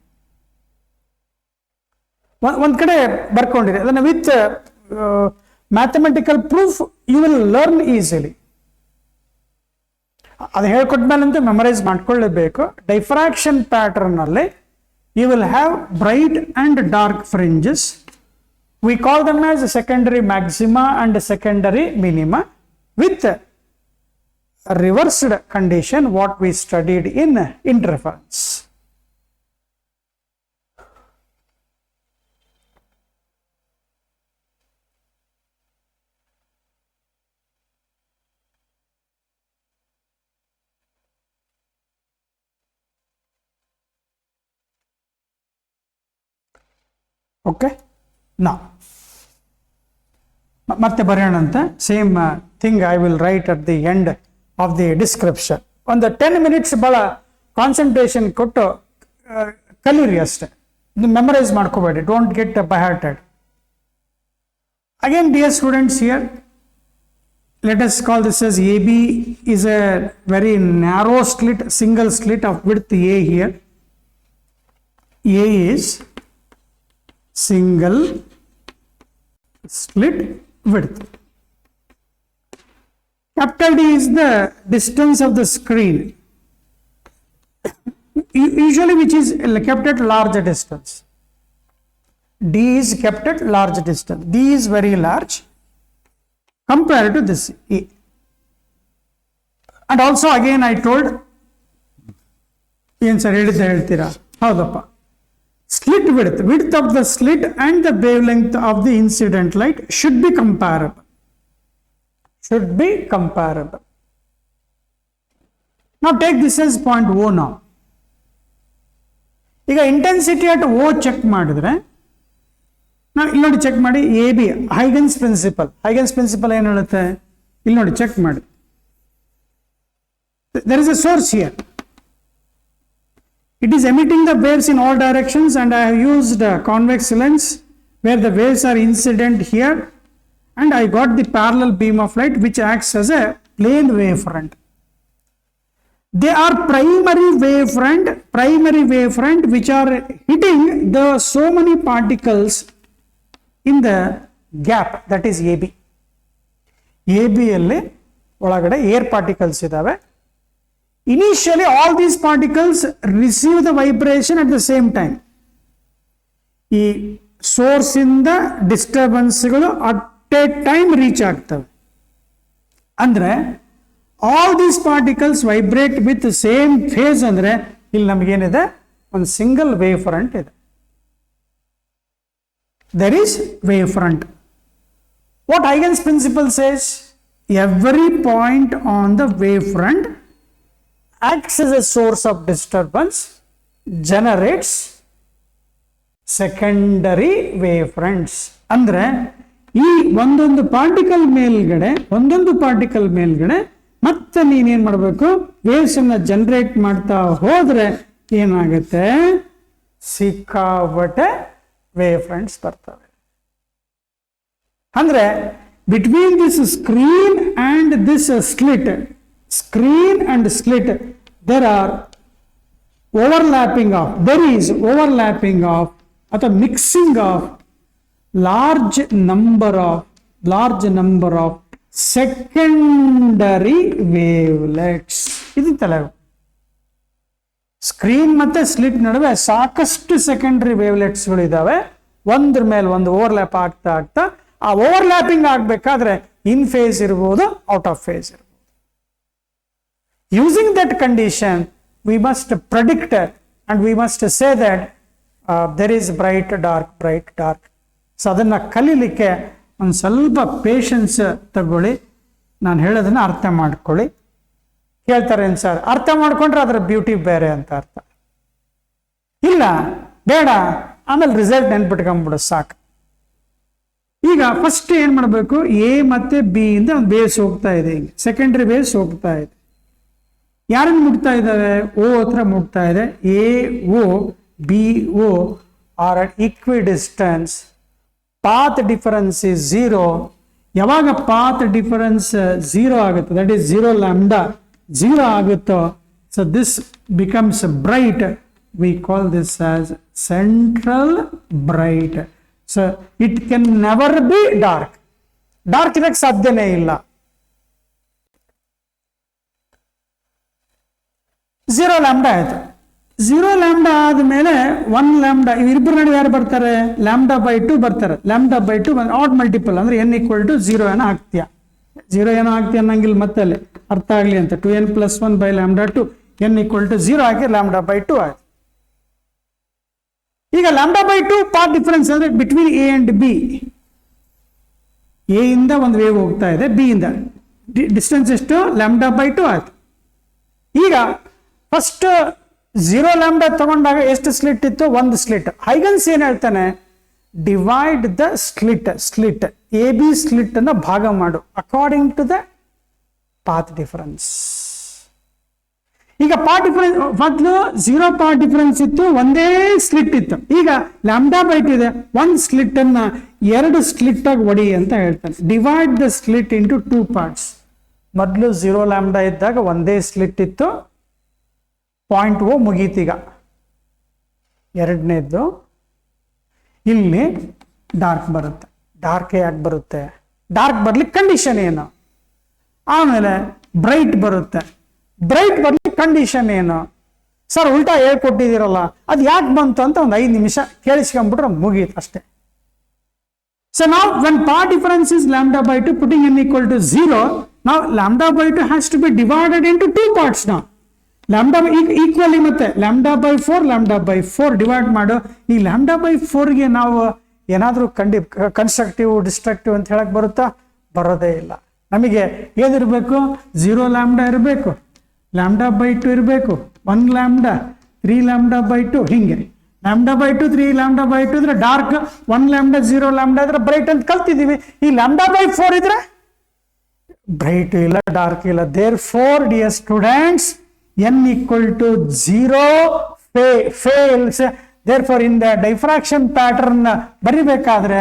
Speaker 2: ಒಂದ್ ಕಡೆ ಬರ್ಕೊಂಡಿದೆ, ಅದನ್ನ with mathematical proof you will learn easily. ಅದು ಹೇಳ್ಕೊಟ್ಮೇಲಂತೂ ಮೆಮರೈಸ್ ಮಾಡ್ಕೊಳ್ಳೇಬೇಕು. ಡೈಫ್ರಾಕ್ಷನ್ ಪ್ಯಾಟರ್ನ್ ಅಲ್ಲಿ you will have bright and dark fringes. We call them as secondary maxima and secondary minima with a reversed condition what we studied in interference. Okay, ನಾವು ಮತ್ತೆ ಬರೆಯೋಣಂತೆ. Same thing I will write at the end of the description. ಒಂದು 10 minutes ಭಾಳ concentration ಕೊಟ್ಟು ಕಲೀರಿ ಅಷ್ಟೇ. Memorise ಮಾಡ್ಕೋಬೇಡಿ, don't get by hearted. Again dear students, here let us call this as AB is a very narrow slit, single slit of width A here. A is single slit width. Capital D is the distance of the screen, usually which is kept at large distance. D is kept at large distance. D is very large compared to this A. And also again I told, ಏನು sir ಹೇಳಿದ್ದೆ ಹೇಳ್ತೀರಾ? ಹೌದಪ್ಪ. Slit width of the slit and the wavelength of the incident light should be comparable. Now take this as point O now. ಈಗ intensity at O check ಮಾಡಿದ್ರೆ, ನಾವು ಇಲ್ಲಿ ನೋಡಿ check ಮಾಡಿ, AB ಹೈಗನ್ಸ್ ಪ್ರಿನ್ಸಿಪಲ್ ಏನು ಹೇಳುತ್ತೆ? ಇಲ್ಲಿ ನೋಡಿ ಚೆಕ್ ಮಾಡಿ. There is a source here. It is emitting the waves in all directions, and I have used a convex lens where the waves are incident here, and I got the parallel beam of light which acts as a plane wave front. They are primary wavefront which are hitting the so many particles in the gap, that is AB. AB ಅಲ್ಲಿ ಒಳಗಡೆ air particles ಇದಾವೆ. Initially all these particles receive the vibration at the same time. ಈ source ಇಂದ ಡಿಸ್ಟರ್ಬೆನ್ಸ್ಗಳು at a time reach ಆಗ್ತವೆ. ಅಂದ್ರೆ all these particles vibrate with same phase. ಅಂದ್ರೆ ಇಲ್ಲಿ ನಮಗೇನಿದೆ, ಒಂದು ಸಿಂಗಲ್ ವೇವ್ ಫ್ರಂಟ್ ಇದೆ. There is wave front. What Huygens principle says? Every point on the wave front acts as a source of disturbance, generates secondary wave fronts. ಅಂದ್ರೆ ಈ ಒಂದೊಂದು particle ಮೇಲ್ಗಡೆ ಮತ್ತೆ ನೀನೇನ್ ಮಾಡಬೇಕು, ವೇವ್ಸ್ ಅನ್ನ ಜನರೇಟ್ ಮಾಡ್ತಾ ಹೋದ್ರೆ ಏನಾಗುತ್ತೆ, ಸಿಕ್ಕಾಪಟ್ಟೆ ವೇವ್ ಫ್ರಂಟ್ಸ್ ಬರ್ತವೆ. ಅಂದ್ರೆ between this screen and this slit, there is overlapping of ಅಥವಾ mixing of large number of secondary wavelets. ಇದು ತಲೆ. ಸ್ಕ್ರೀನ್ ಮತ್ತೆ ಸ್ಲಿಟ್ ನಡುವೆ ಸಾಕಷ್ಟು ಸೆಕೆಂಡರಿ ವೇವ್ಲೆಟ್ಸ್ ಗಳು ಇದಾವೆ. ಒಂದ್ರ ಮೇಲೆ ಒಂದು ಓವರ್ಲ್ಯಾಪ್ ಆಗ್ತಾ ಆ ಓವರ್ಲ್ಯಾಪಿಂಗ್ ಆಗ್ಬೇಕಾದ್ರೆ ಇನ್ ಫೇಸ್ ಇರಬಹುದು, ಔಟ್ ಆಫ್ ಫೇಸ್ ಇರಬಹುದು. Using that condition, we must predict and we must say that there is bright, dark. So ಅದನ್ನ ಕಲೀಲಿಕ್ಕೆ ಒಂದು ಸ್ವಲ್ಪ ಪೇಷನ್ಸ್ ತಗೊಳ್ಳಿ. ನಾನು ಹೇಳೋದನ್ನ ಅರ್ಥ ಮಾಡ್ಕೊಳ್ಳಿ. ಹೇಳ್ತಾರೆ ಏನು ಸರ್, ಅರ್ಥ ಮಾಡ್ಕೊಂಡ್ರೆ ಅದರ ಬ್ಯೂಟಿ ಬೇರೆ ಅಂತ ಅರ್ಥ ಇಲ್ಲ, ಬೇಡ, ಆಮೇಲೆ ರಿಸಲ್ಟ್ ನೆನ್ಪಿಟ್ಕೊಂಡ್ಬಿಡು ಸಾಕು. ಈಗ ಫಸ್ಟ್ ಏನ್ ಮಾಡಬೇಕು, ಎ ಮತ್ತೆ ಬಿ ಇಂದ ಒಂದು ಬೇಸ್ ಹೋಗ್ತಾ ಇದೆ, ಹಿಂಗೆ ಸೆಕೆಂಡರಿ ಬೇಸ್ ಹೋಗ್ತಾ ಇದೆ. ಯಾರನ್ನು ಮುಟ್ತಾ ಇದ್ದಾವೆ? ಓ ಹತ್ರ ಮುಟ್ತಾ ಇದೆ. A O B O are at equidistance. Path difference is 0. ಯಾವಾಗ ಪಾತ್ ಡಿಫರೆನ್ಸ್ 0 ಆಗುತ್ತೆ, ದಟ್ ಈಸ್ 0 ಲ್ಯಾಂಬ್ಡಾ 0 ಆಗುತ್ತೋ, so this becomes bright. We call this as central bright. So it can never be dark. Dark ಇರಕ್ಕೆ ಸಾಧ್ಯನೇ ಇಲ್ಲ. 0 lambda ಆಯ್ತು. 0 lambda ಆದ್ಮೇಲೆ 1 lambda, ಇಬ್ಬರು ನಡುವೆ ಯಾರು ಬರ್ತಾರೆ? λ/2 ಬರ್ತಾರೆ. λ/2 ಆಡ್ ಮಲ್ಟಿಪಲ್ ಅಂದ್ರೆ n = 0 ಏನೋ ಆಗ್ತೀಯ. 0 ಏನೋ ಆಗ್ತೀಯ ಅನ್ನಂಗಿಲ್ಲ, ಮತ್ತೆ ಅಲ್ಲಿ ಅರ್ಥ ಆಗ್ಲಿ ಅಂತ 2n + 1/λ2 n = 0 ಹಾಕಿ λ/2 ಆಯ್ತು. ಈಗ λ/2 ಪಾರ್ಟ್ ಡಿಫರೆನ್ಸ್ ಅಂದ್ರೆ between A and B. A ಇಂದ ಒಂದು ವೇವ್ ಹೋಗ್ತಾ ಇದೆ, ಬಿ ಇಂದ ಡಿಸ್ಟೆನ್ಸ್ ಎಷ್ಟು? λ/2 ಆಯ್ತು. ಈಗ ಫಸ್ಟ್ 0 ಲ್ಯಾಂಬ್ಡಾ ತಗೊಂಡಾಗ ಎಷ್ಟು ಸ್ಲಿಟ್ ಇತ್ತು? ಒಂದು ಸ್ಲಿಟ್. ಹೈಗನ್ಸ್ ಏನ್ ಹೇಳ್ತಾನೆ? Divide the slit A B slit ಅನ್ನ ಭಾಗ ಮಾಡು according to the path difference. ಈಗ ಪಾತ್ ಡಿಫರೆನ್ಸ್ ಮೊದಲು 0 ಪಾತ್ ಡಿಫರೆನ್ಸ್ ಇತ್ತು, ಒಂದೇ ಸ್ಲಿಟ್ ಇತ್ತು. ಈಗ λ/2 ಇದೆ, ಒಂದು ಸ್ಲಿಟ್ ಅನ್ನ 2 ಸ್ಲಿಟ್ ಆಗಿ ಒಡಿ ಅಂತ ಹೇಳ್ತಾನೆ. Divide the slit into 2 parts. ಮೊದಲು 0 ಲ್ಯಾಂಬ್ಡಾ ಇದ್ದಾಗ ಒಂದೇ ಸ್ಲಿಟ್ ಇತ್ತು, ಪಾಯಿಂಟ್ ಓ ಮುಗೀತೀಗ. ಎರಡನೇದ್ದು ಇಲ್ಲಿ ಡಾರ್ಕ್ ಬರುತ್ತೆ. ಡಾರ್ಕ್ ಯಾಕೆ ಬರುತ್ತೆ? ಡಾರ್ಕ್ ಬರ್ಲಿಕ್ಕೆ ಕಂಡೀಷನ್ ಏನು? ಆಮೇಲೆ ಬ್ರೈಟ್ ಬರುತ್ತೆ. ಬ್ರೈಟ್ ಬರ್ಲಿಕ್ಕೆ ಕಂಡೀಷನ್ ಏನು? ಸರ್ ಉಲ್ಟಾ ಹೇಳ್ಕೊಟ್ಟಿದ್ದೀರಲ್ಲ, ಅದು ಯಾಕೆ ಬಂತು ಅಂತ ಒಂದು 5 ನಿಮಿಷ ಕೇಳಿಸ್ಕೊಂಡ್ಬಿಟ್ರೆ ಮುಗೀತು ಅಷ್ಟೇ. ಸೊ ನಾವು when part difference is λ/2, putting n = 0, now λ/2 has to be divided into 2 parts now. Lambda equally ಮತ್ತೆ λ/4 ಡಿವೈಡ್ ಮಾಡು. ಈ λ/4ಗೆ ನಾವು ಏನಾದರೂ ಕನ್ಸ್ಟ್ರಕ್ಟಿವ್ ಡಿಸ್ಟ್ರಕ್ಟಿವ್ ಅಂತ ಹೇಳಕ್ ಬರುತ್ತಾ? ಬರೋದೇ ಇಲ್ಲ. ನಮಗೆ ಏನಿರಬೇಕು? 0 ಲ್ಯಾಂಬ್ಡಾ ಇರಬೇಕು, λ/2 ಇರಬೇಕು, 1 ಲ್ಯಾಂಬ್ಡಾ, 3 λ/2, ಹಿಂಗೆ λ/2 3 λ/2 ಇದ್ರೆ ಡಾರ್ಕ್, 1 ಲ್ಯಾಂಬ್ಡಾ 0 ಲ್ಯಾಂಬ್ಡಾ ಇದ್ರೆ ಬ್ರೈಟ್ ಅಂತ ಕಲ್ತಿದ್ದೀವಿ. ಈ λ/4 ಇದ್ರೆ ಬ್ರೈಟ್ ಇಲ್ಲ, ಡಾರ್ಕ್ ಇಲ್ಲ. therefore dear students, n = 0 fails. therefore in the diffraction pattern ಬರಿಬೇಕಾದ್ರೆ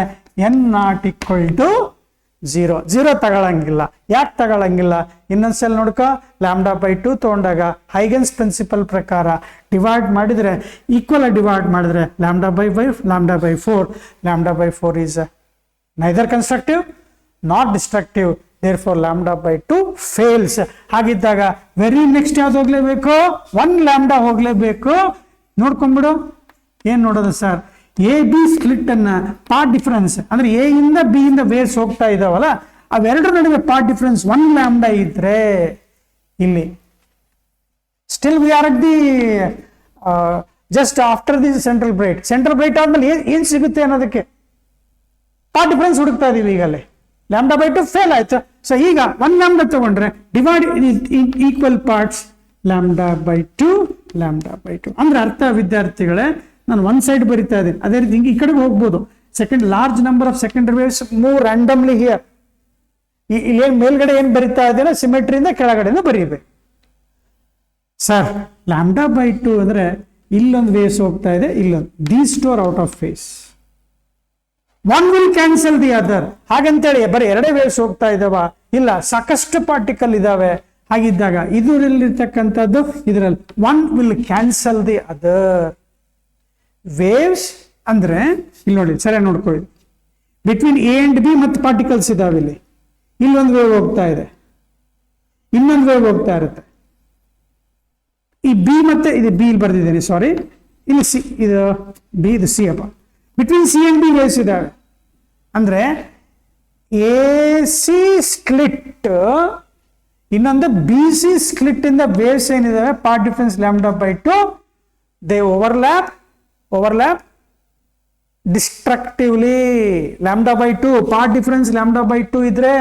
Speaker 2: n ≠ 0 ತಗೊಳಂಗಿಲ್ಲ. ಯಾಕೆ ತಗೊಳಂಗಿಲ್ಲ? ಇನ್ನೊಂದ್ಸಲ ನೋಡ್ಕೊ, λ/2 ತಗೊಂಡಾಗ ಹೈಗೆನ್ಸ್ ಪ್ರಿನ್ಸಿಪಲ್ ಪ್ರಕಾರ ಡಿವೈಡ್ ಮಾಡಿದ್ರೆ, ಈಕ್ವಲ್ ಡಿವೈಡ್ ಮಾಡಿದ್ರೆ λ/5, λ/4. λ/4 is neither constructive not destructive, therefore λ/2 fails. ಹಾಗಿದ್ದಾಗ ವೆರಿ ನೆಕ್ಸ್ಟ್ ಯಾವ್ದು ಹೋಗ್ಲೇಬೇಕು? 1 λ ಹೋಗ್ಲೇಬೇಕು. ನೋಡ್ಕೊಂಡ್ಬಿಡು. ಏನ್ ನೋಡೋದು ಸರ್? ಎ ಬಿ ಸ್ಪ್ಲಿಟ್ ಅನ್ನ ಪಾರ್ಟ್ ಡಿಫರೆನ್ಸ್ ಅಂದ್ರೆ ಎ ಇಂದ ಬಿ ಇಂದ ವೇವ್ಸ್ ಹೋಗ್ತಾ ಇದಾವಲ್ಲ, ಅವೆರಡರ ನಡುವೆ ಪಾರ್ಟ್ ಡಿಫರೆನ್ಸ್ 1 λ ಇದ್ರೆ ಇಲ್ಲಿ still we are at the just after the central bright ಆದ್ಮೇಲೆ ಏನ್ ಸಿಗುತ್ತೆ ಅನ್ನೋದಕ್ಕೆ ಪಾರ್ಟ್ ಡಿಫರೆನ್ಸ್ ಹುಡುಕ್ತಾ ಇದೀವಿ. ಈಗಲೇ λ/2 ಫೇಲ್ ಆಯ್ತು. ಸೊ ಈಗ 1 λ ತಗೊಂಡ್ರೆ ಡಿವೈಡ್ ಈಕ್ವಲ್ ಪಾರ್ಟ್ಸ್ λ/2 λ/2 ಅಂದ್ರೆ ಅರ್ಥ ವಿದ್ಯಾರ್ಥಿಗಳೇ, ನಾನು ಒನ್ ಸೈಡ್ ಬರಿತಾ ಇದ್ದೀನಿ. ಅದೇ ರೀತಿ ಹಿಂಗೆ ಈ ಕಡೆಗೆ ಹೋಗ್ಬೋದು. Second large number of secondary waves move randomly here. ಇಲ್ಲಿ ಏನ್ ಮೇಲ್ಗಡೆ ಏನ್ ಬರಿತಾ ಇದ್ದೀನ ಸಿಮೆಟ್ರಿಯಿಂದ ಕೆಳಗಡೆಯಿಂದ ಬರೀಬೇಕು ಸರ್. λ/2 ಅಂದ್ರೆ ಇಲ್ಲೊಂದು ವೇವ್ಸ್ ಹೋಗ್ತಾ ಇದೆ, ಇಲ್ಲೊಂದು. These two are out of phase. One will cancel the other. ಹಾಗಂತೇಳಿ ಬರೀ ಎರಡೇ ವೇವ್ಸ್ ಹೋಗ್ತಾ ಇದಾವ? ಇಲ್ಲ, ಸಾಕಷ್ಟು ಪಾರ್ಟಿಕಲ್ ಇದಾವೆ. ಹಾಗಿದ್ದಾಗ ಇದರಲ್ಲಿರ್ತಕ್ಕಂಥದ್ದು ಇದರಲ್ಲಿ one will cancel the other. Waves ಅಂದ್ರೆ ಇಲ್ಲಿ ನೋಡಿ, ಸರಿಯಾಗಿ ನೋಡ್ಕೊಳ್ಳಿ. ಬಿಟ್ವೀನ್ ಎ ಅಂಡ್ ಬಿ ಮತ್ತೆ ಪಾರ್ಟಿಕಲ್ಸ್ ಇದಾವೆ. ಇಲ್ಲಿ ಇಲ್ಲೊಂದು ವೇವ್ ಹೋಗ್ತಾ ಇದೆ, ಇನ್ನೊಂದು ವೇವ್ ಹೋಗ್ತಾ ಇರುತ್ತೆ. ಈ ಬಿ ಮತ್ತೆ ಇದು ಬಿ ಇಲ್ಲಿ ಬರ್ದಿದ್ದೇನೆ, ಸಾರಿ, ಇಲ್ಲಿ ಸಿ, ಇದು ಬಿ, ಇದು ಸಿ ಅಪ್ಪ. Between C and B waves ಇದಾವೆ. ಅಂದ್ರೆ ಎ ಸಿ ಸ್ಕ್ಲಿಟ್ ಇನ್ನೊಂದು ಬಿ ಸಿ ಸ್ಕ್ಲಿಟ್ ಇಂದ ವೇವ್ಸ್ ಏನಿದಾವೆ path difference λ/2 they overlap destructively. λ/2 path difference λ/2 ಇದ್ರೆ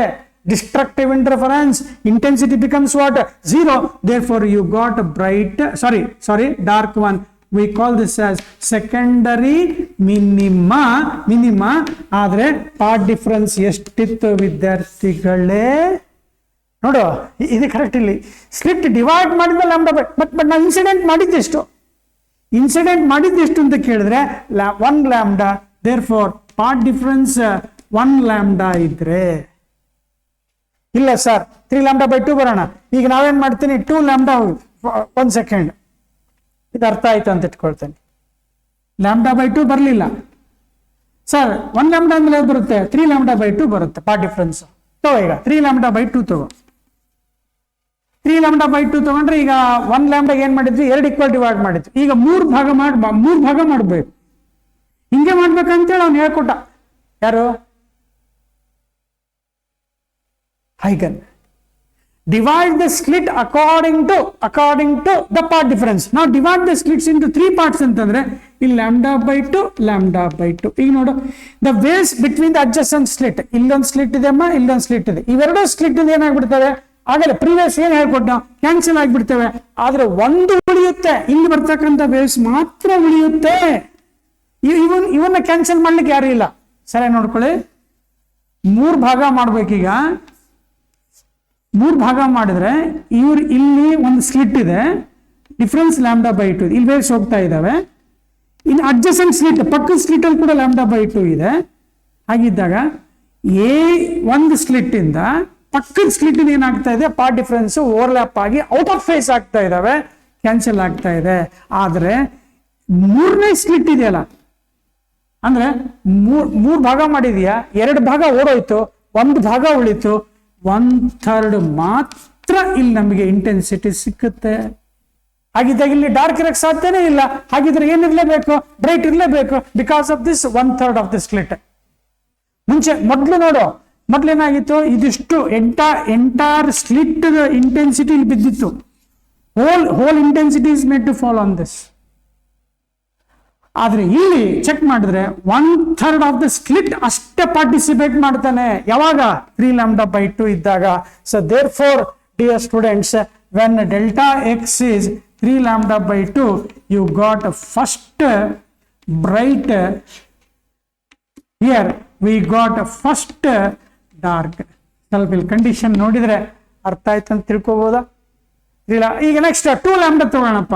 Speaker 2: destructive interference, intensity becomes what? 0. therefore you got a bright dark one. we call this as secondary minima. ಆದ್ರೆ part difference ಎಷ್ಟಿತ್ತು ವಿದ್ಯಾರ್ಥಿಗಳೇ? ನೋಡು, ಇದು correct. ಇಲ್ಲಿ slit divide ಮಾಡಿದ λ/2, but ನಾವು incident ಮಾಡಿದ್ದೆಷ್ಟು ಅಂತ ಕೇಳಿದ್ರೆ 1 λ. therefore ಪಾರ್ಟ್ ಡಿಫರೆನ್ಸ್ 1 λ ಇದ್ರೆ, ಇಲ್ಲ ಸರ್ 3 λ/2 ಬರೋಣ. ಈಗ ನಾವೇನ್ ಮಾಡ್ತೀನಿ, 2 λ. 1 ಸೆಕೆಂಡ್, ಇದು ಅರ್ಥ ಆಯ್ತು ಅಂತ ಇಟ್ಕೊಳ್ತೇನೆ. λ/2 ಬರಲಿಲ್ಲ ಸರ್. 1 λ ಅಂದ್ರೆ ಬರುತ್ತೆ, 3 λ/2 ಬರುತ್ತೆ ಪಾರ್ಟ್ ಡಿಫರೆನ್ಸ್. ತಗೋ, ಈಗ 3 λ/2 ತಗೋ. 3 λ/2 ತಗೊಂಡ್ರೆ ಈಗ 1 λ ಏನ್ ಮಾಡಿದ್ವಿ? 2 ಈಕ್ವಲ್ ಡಿವೈಡ್ ಮಾಡಿದ್ವಿ. ಈಗ 3 ಭಾಗ ಮಾಡ್ಬೇಕು. ಹಿಂಗೆ ಮಾಡ್ಬೇಕಂತೇಳಿ ಅವ್ನು ಹೇಳ್ಕೊಟ್ಟ. ಯಾರು? ಹೈಗನ್. divide the slit according to the part difference. now divide the slits into 3 parts ಅಂತಂದ್ರೆ ಇಲ್ಲಿ λ/2 λ/2. ಈಗ ನೋಡು, the waves between the adjacent slit, ಇಲ್ಲೊಂದು ಸ್ಲಿಟ್ ಇದೆ ಅಮ್ಮ, ಇಲ್ಲೊಂದು ಸ್ಲಿಟ್ ಇದೆ. ಇವೆರಡು ಸ್ಲಿಟ್ ಏನಾಗ್ಬಿಡ್ತವೆ? ಆಗಲೇ ಪ್ರೀವಿಯಸ್ ಏನ್ ಹೇಳ್ಕೊಟ್ಟ, ಕ್ಯಾನ್ಸಲ್ ಆಗಿಬಿಡ್ತವೆ. ಆದ್ರೆ ಒಂದು ಉಳಿಯುತ್ತೆ, ಇಲ್ಲಿ ಬರ್ತಕ್ಕಂಥ ವೇವ್ಸ್ ಮಾತ್ರ ಉಳಿಯುತ್ತೆ. ಇವನ್ನ ಕ್ಯಾನ್ಸಲ್ ಮಾಡ್ಲಿಕ್ಕೆ ಯಾರು ಇಲ್ಲ. ಸರಿ ನೋಡ್ಕೊಳ್ಳಿ, 3 ಭಾಗ ಮಾಡ್ಬೇಕೀಗ. 3 ಭಾಗ ಮಾಡಿದ್ರೆ ಇಲ್ಲಿ ಒಂದು ಸ್ಲಿಟ್ ಇದೆ, ಡಿಫರೆನ್ಸ್ λ/2. ಇಲ್ಲಿ ವೇವ್ಸ್ ಹೋಗ್ತಾ ಇದಾವೆ. ಇನ್ನು ಅಡ್ಜಸೆಂಟ್ ಸ್ಲಿಟ್, ಪಕ್ಕದ ಸ್ಲಿಟ್ ಅಲ್ಲಿ ಕೂಡ λ/2 ಇದೆ. ಹಾಗಿದ್ದಾಗ ಒಂದು ಸ್ಲಿಟ್ ಇಂದ ಪಕ್ಕದ ಸ್ಲಿಟ್ ಏನಾಗ್ತಾ ಇದೆ? ಪಾರ್ಟ್ ಡಿಫರೆನ್ಸ್ ಓವರ್ಲ್ಯಾಪ್ ಆಗಿ ಔಟ್ ಆಫ್ ಫೇಸ್ ಆಗ್ತಾ ಇದಾವೆ, ಕ್ಯಾನ್ಸಲ್ ಆಗ್ತಾ ಇದೆ. ಆದ್ರೆ 3ನೇ ಸ್ಲಿಟ್ ಇದೆಯಲ್ಲ, ಅಂದ್ರೆ 3 ಭಾಗ ಮಾಡಿದ್ಯಾ, 2 ಭಾಗ ಓಡೋಯ್ತು, 1 ಭಾಗ ಉಳಿತು, 1/3 ಮಾತ್ರ ಇಲ್ಲಿ ನಮಗೆ ಇಂಟೆನ್ಸಿಟಿ ಸಿಕ್ಕುತ್ತೆ. ಹಾಗಿದ್ದಾಗ ಇಲ್ಲಿ ಡಾರ್ಕ್ ಇರಕ್ಕೆ ಸಾಧ್ಯನೇ ಇಲ್ಲ. ಹಾಗಿದ್ರೆ ಏನಿರ್ಲೇಬೇಕು? ಬ್ರೈಟ್ ಇರ್ಲೇಬೇಕು, because of this 1/3 of the slit. ಮೊದಲು ನೋಡು, ಮೊದಲೇನಾಗಿತ್ತು? ಇದಿಷ್ಟು ಎಂಟೈರ್ ಸ್ಲಿಟ್ ಇಂಟೆನ್ಸಿಟಿ ಇಲ್ಲಿ ಬಿದ್ದಿತ್ತು. Whole intensity is made to fall on this. ಆದ್ರೆ ಇಲ್ಲಿ ಚೆಕ್ ಮಾಡಿದ್ರೆ 1/3 ಆಫ್ ದ ಸ್ಲಿಟ್ ಅಷ್ಟೇ ಪಾರ್ಟಿಸಿಪೇಟ್ ಮಾಡ್ತಾನೆ. ಯಾವಾಗ? 3 λ/2 ಇದ್ದಾಗ. So therefore dear students, when delta x is 3 λ/2, you got first bright, here we got first dark. ಸ್ವಲ್ಪ ಇಲ್ಲಿ condition ನೋಡಿದ್ರೆ ಅರ್ಥ ಆಯ್ತು ಅಂತ ತಿಳ್ಕೊಬೋದಾ? ಇಲ್ಲ. ಈಗ ನೆಕ್ಸ್ಟ್ 2 λ ತಗೊಳ್ಳೋಣಪ್ಪ.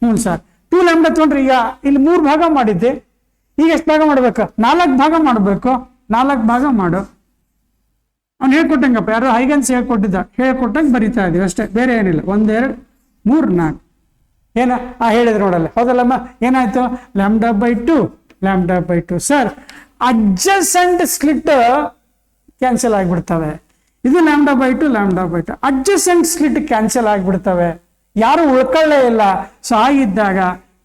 Speaker 2: ಹ್ಞೂ ಸರ್, 2 λ ತಗೊಂಡ್ರೆ ಈಗ ಇಲ್ಲಿ 3 ಭಾಗ ಮಾಡಿದ್ದೆ. ಈಗ ಎಷ್ಟು ಭಾಗ ಮಾಡ್ಬೇಕು? 4 ಭಾಗ ಮಾಡಬೇಕು. 4 ಭಾಗ ಮಾಡು. ಅವ್ನು ಹೇಳ್ಕೊಟ್ಟಂಗಪ್ಪ, ಯಾರೋ ಹೈಗನ್ಸ್ ಹೇಳ್ಕೊಟ್ಟಂಗೆ ಬರಿತಾ ಇದೀವಿ ಅಷ್ಟೇ, ಬೇರೆ ಏನಿಲ್ಲ. 1 2 3 4 ಏನ ಹೇಳಿದ್ರು ನೋಡಲ್ಲ, ಹೌದಲ್ಲಮ್ಮ? ಏನಾಯ್ತು? λ/2 λ/2. ಸರ್ ಅಡ್ಜಸೆಂಟ್ ಸ್ಲಿಟ್ ಕ್ಯಾನ್ಸಲ್ ಆಗಿಬಿಡ್ತವೆ. ಇದು λ/2 λ/2, ಅಡ್ಜಸೆಂಟ್ ಸ್ಲಿಟ್ ಕ್ಯಾನ್ಸಲ್ ಆಗಿಬಿಡ್ತವೆ, ಯಾರು ಉಳ್ಕೊಳ್ಳೇ ಇಲ್ಲ. ಸೊ ಆಗಿದ್ದಾಗ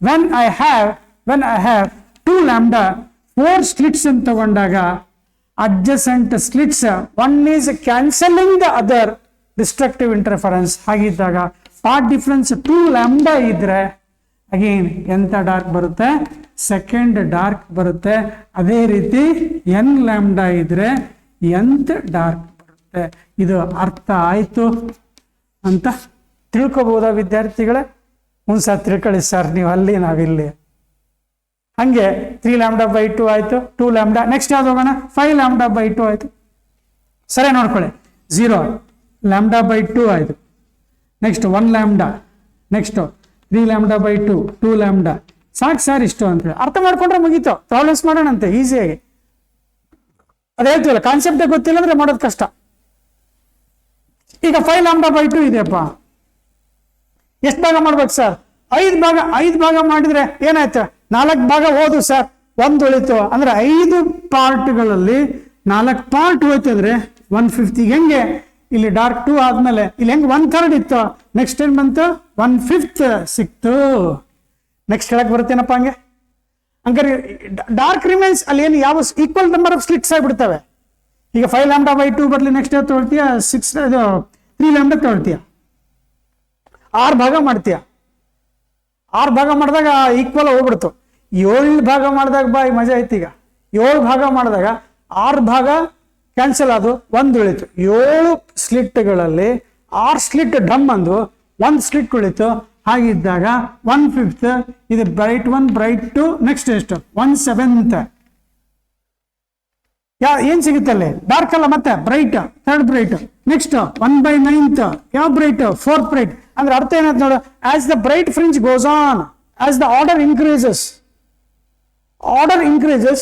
Speaker 2: ವೆನ್ ಐ ಹ್ಯಾವ್ 2 λ 4 ಸ್ಲಿಟ್ಸ್ ಅಂತ ತಗೊಂಡಾಗ adjacent slits, one is cancelling the other, destructive interference. ಹಾಗಿದ್ದಾಗ ಪಾರ್ಟ್ ಡಿಫರೆನ್ಸ್ 2 λ ಇದ್ರೆ ಅಗೇನ್ ಎಂತ ಡಾರ್ಕ್ ಬರುತ್ತೆ? ಸೆಕೆಂಡ್ ಡಾರ್ಕ್ ಬರುತ್ತೆ. ಅದೇ ರೀತಿ n λ ಇದ್ರೆ nth ಡಾರ್ಕ್ ಬರುತ್ತೆ. ಇದು ಅರ್ಥ ಆಯ್ತು ಅಂತ ತಿಳ್ಕೊಬಹುದಾ ವಿದ್ಯಾರ್ಥಿಗಳೇ? ಒಂದ್ಸಲ ತಿಳ್ಕೊಳ್ಳಿ ಸರ್, ನೀವು ಅಲ್ಲಿ ನಾವಿಲ್ಲಿ. ಹಂಗೆ 3 λ/2 ಆಯ್ತು, 2 λ. ನೆಕ್ಸ್ಟ್ ಯಾವ್ದು ಹೋಗೋಣ? 5 λ/2 ಆಯ್ತು. ಸರಿ ನೋಡ್ಕೊಳ್ಳಿ, 0 λ/2 ಆಯ್ತು. Next 1 λ, next 3 λ/2, 2 λ. ಸಾಕು ಸರ್ ಇಷ್ಟು ಅಂತೇಳಿ ಅರ್ಥ ಮಾಡ್ಕೊಂಡ್ರೆ ಮುಗೀತು. ಪ್ರಾಬ್ಲಮ್ಸ್ ಮಾಡೋಣಂತೆ ಈಸಿಯಾಗಿ. ಅದು ಹೇಳ್ತೀವಲ್ಲ, ಕಾನ್ಸೆಪ್ಟೇ ಗೊತ್ತಿಲ್ಲ ಅಂದ್ರೆ ಮಾಡೋದು ಕಷ್ಟ. ಈಗ 5 λ/2 ಇದೆಯಪ್ಪ, ಎಷ್ಟು ಭಾಗ ಮಾಡ್ಬೇಕು ಸರ್? 5 ಭಾಗ ಮಾಡಿದ್ರೆ ಏನಾಯ್ತು? 4 ಭಾಗ ಹೋದು ಸರ್, 1 ಉಳಿತು. ಅಂದ್ರೆ 5 ಪಾರ್ಟ್ಗಳಲ್ಲಿ 4 ಪಾರ್ಟ್ ಹೋಯ್ತು ಅಂದ್ರೆ 1/5. ಹೆಂಗೆ? ಇಲ್ಲಿ ಡಾರ್ಕ್ 2 ಆದ್ಮೇಲೆ ಇಲ್ಲಿ ಹೆಂಗೆ 1/3 ಇತ್ತು, ನೆಕ್ಸ್ಟ್ ಏನ್ ಬಂತು? 1/5 ಸಿಕ್ತು. ನೆಕ್ಸ್ಟ್ ಹೇಳಕ್ ಬರುತ್ತೇನಪ್ಪ ಹಂಗೆ? ಹಂಗಾರೆ ಡಾರ್ಕ್ ರಿಮೈನ್ಸ್ ಅಲ್ಲಿ ಏನು ಯಾವ ಈಕ್ವಲ್ ನಂಬರ್ ಆಫ್ ಸ್ಲಿಟ್ಸ್ ಆಗಿಬಿಡ್ತವೆ. ಈಗ 5 λ/2 ಬದಲಿ ನೆಕ್ಸ್ಟ್ ಯಾವ್ದು ತೊಗೊಳ್ತೀಯ? 3 λ ತೊಗೊಳ್ತೀಯ, 6 ಭಾಗ ಮಾಡ್ತೀಯ. 6 ಭಾಗ ಮಾಡಿದಾಗ ಈಕ್ವಲ್ ಹೋಗ್ಬಿಡ್ತು. 7 ಭಾಗ ಮಾಡಿದಾಗ ಬಾಯಿ ಮಜಾ ಐತಿ. ಈಗ 7 ಭಾಗ ಮಾಡಿದಾಗ 6 ಭಾಗ ಕ್ಯಾನ್ಸಲ್ ಆದು, 1 ಉಳಿತು. 7 ಸ್ಲಿಟ್ಗಳಲ್ಲಿ 6 ಸ್ಲಿಟ್ ಡಮ್ ಅಂದು 1 ಸ್ಲಿಟ್ ಉಳಿತು. ಹಾಗಿದ್ದಾಗ 1/5 ಇದು ಬ್ರೈಟ್ 1 ಬ್ರೈಟ್ 2, ನೆಕ್ಸ್ಟ್ ಎಷ್ಟು? 1/7. ಏನ್ ಸಿಗುತ್ತಲ್ಲಿ? ಡಾರ್ಕ್ ಅಲ್ಲ, ಮತ್ತೆ ಬ್ರೈಟ್, 3rd ಬ್ರೈಟ್. ನೆಕ್ಸ್ಟ್ 1/9 ಯಾವ ಬ್ರೈಟ್? 4th bright. ಅಂದ್ರೆ ಅರ್ಥ ಏನಾಯ್ತು ನೋಡು? As the bright fringe goes on, as the order increases,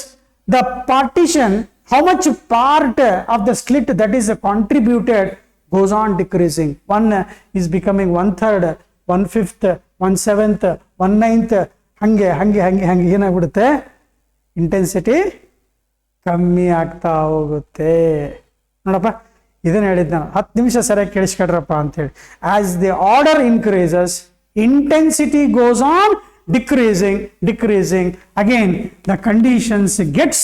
Speaker 2: the partition, how much part of the slit that is contributed goes on decreasing. One is becoming 1/3, 1/5, 1/7, 1/9. ಹಂಗೆ ಹಂಗೆ ಹಂಗೆ ಹಂಗೆ ಏನಾಗ್ಬಿಡುತ್ತೆ? Intensity ಕಮ್ಮಿ ಆಗ್ತಾ ಹೋಗುತ್ತೆ. ನೋಡಪ್ಪ, ಇದನ್ನ ಹೇಳಿದ್ ನಾನು. 10 ನಿಮಿಷ ಸರಿಯಾಗಿ ಕೇಳಿಸ್ಕೊಡ್ರಪ್ಪ ಅಂತ ಹೇಳಿ. As the order increases, intensity goes on decreasing. Again the conditions gets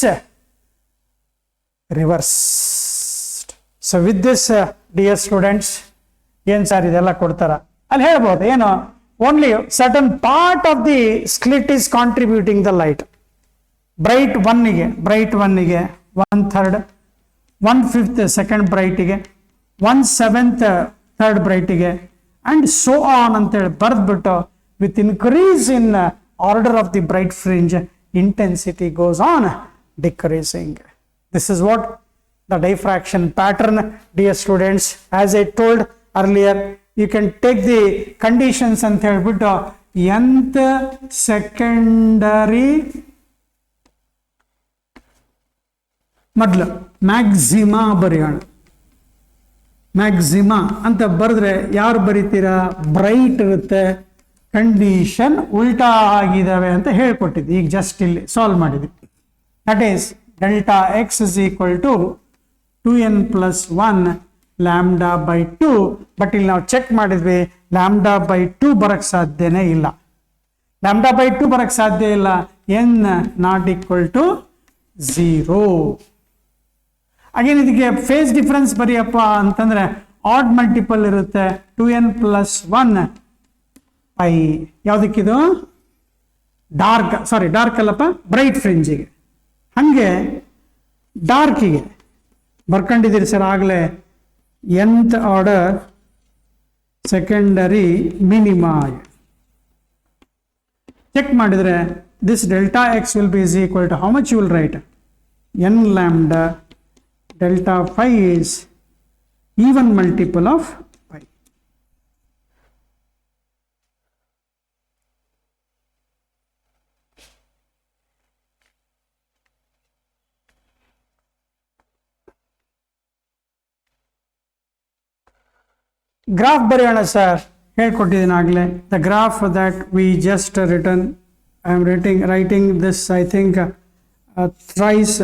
Speaker 2: reversed. So with this dear students, ಏನ್ ಸರ್ ಇದೆಲ್ಲ ಕೊಡ್ತಾರ? ಅಲ್ಲಿ ಹೇಳ್ಬೋದು ಏನು? Only certain part of the slit is contributing the light. Bright 1ಗೆ 1/3, 1/5 ಸೆಕೆಂಡ್ ಬ್ರೈಟಿಗೆ, 1/7 third ಬ್ರೈಟಿಗೆ, and so on ಅಂತೇಳಿ ಬರೆದ್ಬಿಟ್ಟು, with increase in order of the bright fringe, intensity goes on decreasing. This is what the diffraction pattern, dear students. As I told earlier, you can take the conditions and ಹೇಳ್ಬಿಟ್ಟು nth secondary ಮೊದಲು maxima ಬರೆಯೋಣ. Maxima ಅಂತ ಬರೆದ್ರೆ ಯಾರು ಬರೀತೀರಾ? Bright ಇರುತ್ತೆ. Condition ಉಲ್ಟಾ ಆಗಿದ್ದಾವೆ ಅಂತ ಹೇಳ್ಕೊಟ್ಟಿದ್ವಿ, ಈಗ ಜಸ್ಟ್ ಇಲ್ಲಿ ಸಾಲ್ವ್ ಮಾಡಿದ್ವಿ. That is delta x is equal to 2n + 1 λ/2. But ಇಲ್ಲಿ ನಾವು ಚೆಕ್ ಮಾಡಿದ್ವಿ, λ/2 ಬರಕ್ ಸಾಧ್ಯನೇ ಇಲ್ಲ. λ/2 ಬರಕ್ ಸಾಧ್ಯ ಇಲ್ಲ. n ≠ 0. ಅಗೇನ್ ಇದಕ್ಕೆ ಫೇಸ್ ಡಿಫರೆನ್ಸ್ ಬರೀಯಪ್ಪ ಅಂತಂದ್ರೆ ಆಡ್ ಮಲ್ಟಿಪಲ್ ಇರುತ್ತೆ. 2n + 1 ಐ ಯಾವುದಕ್ಕಿದು? ಡಾರ್ಕ್ ಅಲ್ಲಪ್ಪ, ಬ್ರೈಟ್ ಫ್ರಿಂಜಿಗೆ. ಹಂಗೆ ಡಾರ್ಕಿಗೆ ಬರ್ಕೊಂಡಿದ್ದೀರಿ ಸರ್ ಆಗಲೇ. nth order secondary minima check ಮಾಡಿದ್ರೆ this delta x will be is equal to how much you will write? n lambda delta phi is even multiple of pi. Graph ಬರೆಯೋಣ sir, ಹೇಳ್ಕೊಟ್ಟಿದ್ದೀನಿ ಆಗಲೇ. The graph that we just return, I am writing this I think thrice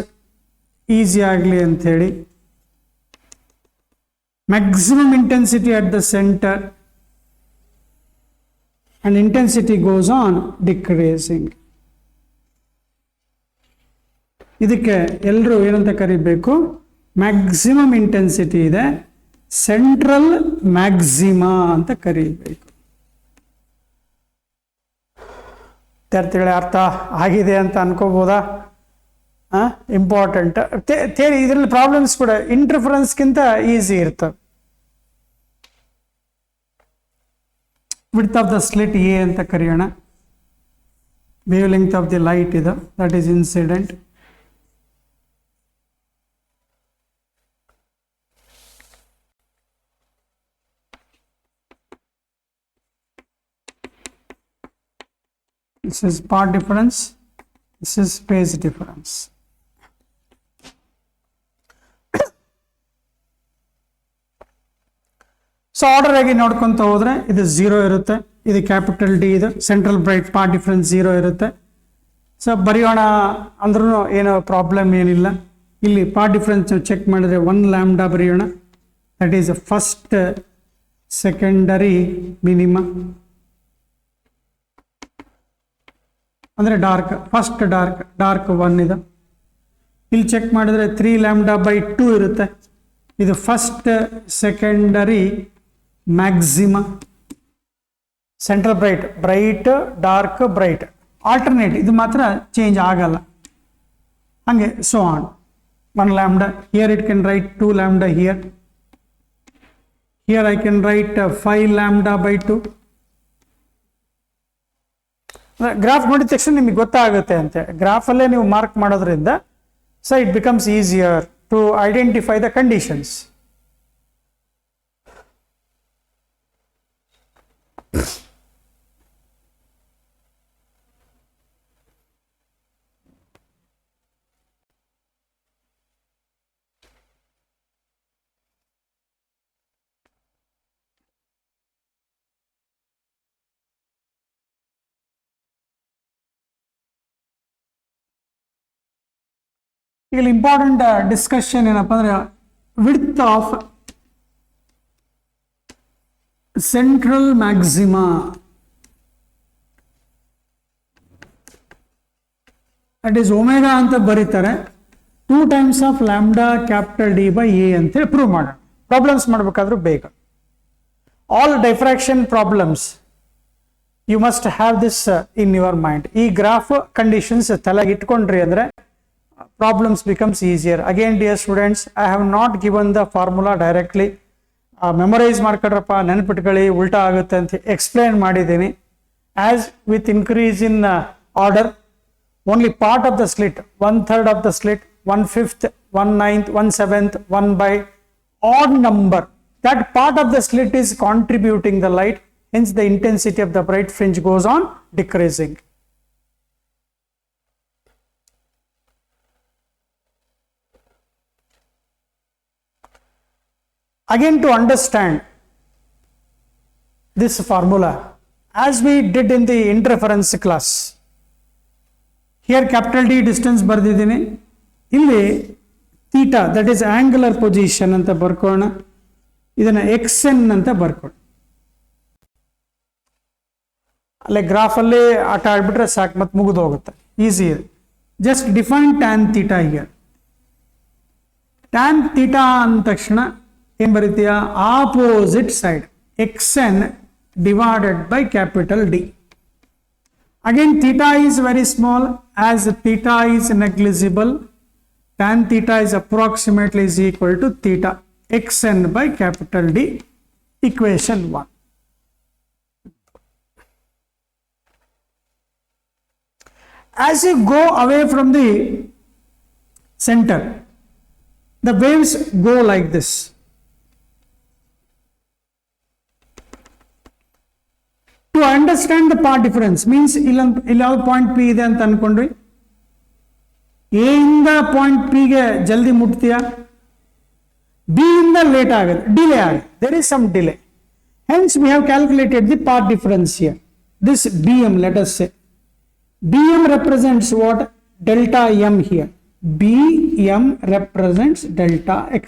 Speaker 2: easy ಆಗಲಿ ಅಂಥೇಳಿ. Maximum intensity at the centre and intensity goes on decreasing. ಇದಕ್ಕೆ ಎಲ್ಲರೂ ಏನಂತ ಕರಿಬೇಕು? Maximum intensity ಇದೆ, ಸೆಂಟ್ರಲ್ ಮ್ಯಾಕ್ಸಿಮಾ ಅಂತ ಕರೀಬೇಕು. ವಿದ್ಯಾರ್ಥಿಗಳೇ ಅರ್ಥ ಆಗಿದೆ ಅಂತ ಅನ್ಕೋಬೋದಾ? Important theory. ಇದರಲ್ಲಿ ಪ್ರಾಬ್ಲಮ್ಸ್ ಕೂಡ ಇಂಟರ್ಫರೆನ್ಸ್ಗಿಂತ ಈಸಿ ಇರ್ತವೆ. Width of the slit a ಅಂತ ಕರೆಯೋಣ. Wavelength of the light ಇದು, that is incident. This is path difference, this is phase difference. So order ಆಗಿ ನೋಡ್ಕೊಂತ ಹೋದ್ರೆ ಇದು 0 ಇರುತ್ತೆ, ಇದು ಕ್ಯಾಪಿಟಲ್ ಡಿ, ಇದು ಸೆಂಟ್ರಲ್ ಬ್ರೈಟ್ ಪಾರ್ಟ್ ಡಿಫರೆನ್ಸ್ 0 ಇರುತ್ತೆ. ಸೊ ಬರೆಯೋಣ ಅಂದ್ರೂ ಏನೋ ಪ್ರಾಬ್ಲಮ್ ಏನಿಲ್ಲ. ಇಲ್ಲಿ ಪಾರ್ಟ್ ಡಿಫರೆನ್ಸ್ ಚೆಕ್ ಮಾಡಿದ್ರೆ 1 ಲ್ಯಾಂಬ್ಡಾ ಬರೆಯೋಣ. That is first secondary minimum ಅಂದರೆ ಡಾರ್ಕ್, ಫಸ್ಟ್ ಡಾರ್ಕ್ 1 ಇದು. ಇಲ್ಲಿ ಚೆಕ್ ಮಾಡಿದ್ರೆ 3 ಲ್ಯಾಂಬ್ಡಾ ಬೈ 2 ಇರುತ್ತೆ. ಇದು first secondary maxima. Central bright dark bright alternate, ಇದು ಮಾತ್ರ ಚೇಂಜ್ ಆಗಲ್ಲ. ಹಂಗೆ so on. 1 lambda here, it can write 2 lambda here. Here I can write 5 lambda by 2. Graph ನೋಡಿದ ತಕ್ಷಣ ನಿಮಗೆ ಗೊತ್ತಾಗುತ್ತೆ ಅಂತೆ. ಗ್ರಾಫಲ್ಲೇ ನೀವು ಮಾರ್ಕ್ ಮಾಡೋದ್ರಿಂದ so it becomes easier to identify the conditions. ಈಗ ಇಂಪಾರ್ಟೆಂಟ್ ಡಿಸ್ಕಷನ್ ಏನಪ್ಪ ಅಂದ್ರೆ width of central maxima. That is omega ಅಂತ ಬರೀತಾರೆ. 2 times of lambda capital D by A ಅಂತೇಳಿ ಪ್ರೂವ್ ಮಾಡೋಣ. ಪ್ರಾಬ್ಲಮ್ಸ್ ಮಾಡಬೇಕಾದ್ರೂ ಬೇಗ. All diffraction problems you must have this in your mind. ಈ ಗ್ರಾಫ್ ಕಂಡೀಷನ್ಸ್ ತಲೆಗೆ ಇಟ್ಕೊಂಡ್ರಿ ಅಂದ್ರೆ problems becomes easier. Again dear students, I have not given the formula directly. Memorize ಮಾಡ್ಕೊಡ್ರಪ್ಪ, ನೆನಪಿಟ್ಕೊಳ್ಳಿ, ಉಲ್ಟಾ ಆಗುತ್ತೆ ಅಂತ ಎಕ್ಸ್ಪ್ಲೇನ್ ಮಾಡಿದ್ದೀನಿ. As with increase in order, only part of the slit, 1/3 of the slit, 1/5, 1/9, 1/7, 1 by odd number, that part of the slit is contributing the light, hence the intensity of the bright fringe goes on decreasing. Again, to understand this formula, as we did in the interference class, here capital D distance ಬರ್ದಿದ್ದೀನಿ, ಇಲ್ಲಿ theta, that is angular position ಅಂತ ಬರ್ಕೋಣ, ಇದನ್ನ xn ಅಂತ ಬರ್ಕೊಳ್ಳಿ. ಅಲ್ಲೇ graph ಅಲ್ಲಿ ಆಟ ಆಡ್ಬಿಟ್ರೆ ಸಾಕು, ಮತ್ತೆ ಮುಗಿದು ಹೋಗುತ್ತೆ, ಈಸಿ ಇದೆ. Just define tan theta here. tan theta ಅಂದ ತಕ್ಷಣ ಏನ್ ಬರೀತೀಯ? Opposite side xn divided by capital D. Again theta is very small, as theta is negligible, tan theta is approximately is equal to theta xn by capital D, equation 1. As you go away from the center, the waves go like this. To understand the path difference means ಇಲ್ಲಿ point P ಇದೆ ಅಂತ ಅನ್ಕೊಂಡ್ರಿ, A ಇಂದ point P ಗೆ ಜಲ್ದಿ ಮುಟ್ತೀಯ, B ಇಂದ late ಆಗುತ್ತೆ, ಡಿಲೇ ಆಗುತ್ತೆ, there is some delay. Hence we have calculated the path difference here. This BM, let us say BM represents what? Delta M here. BM represents delta X.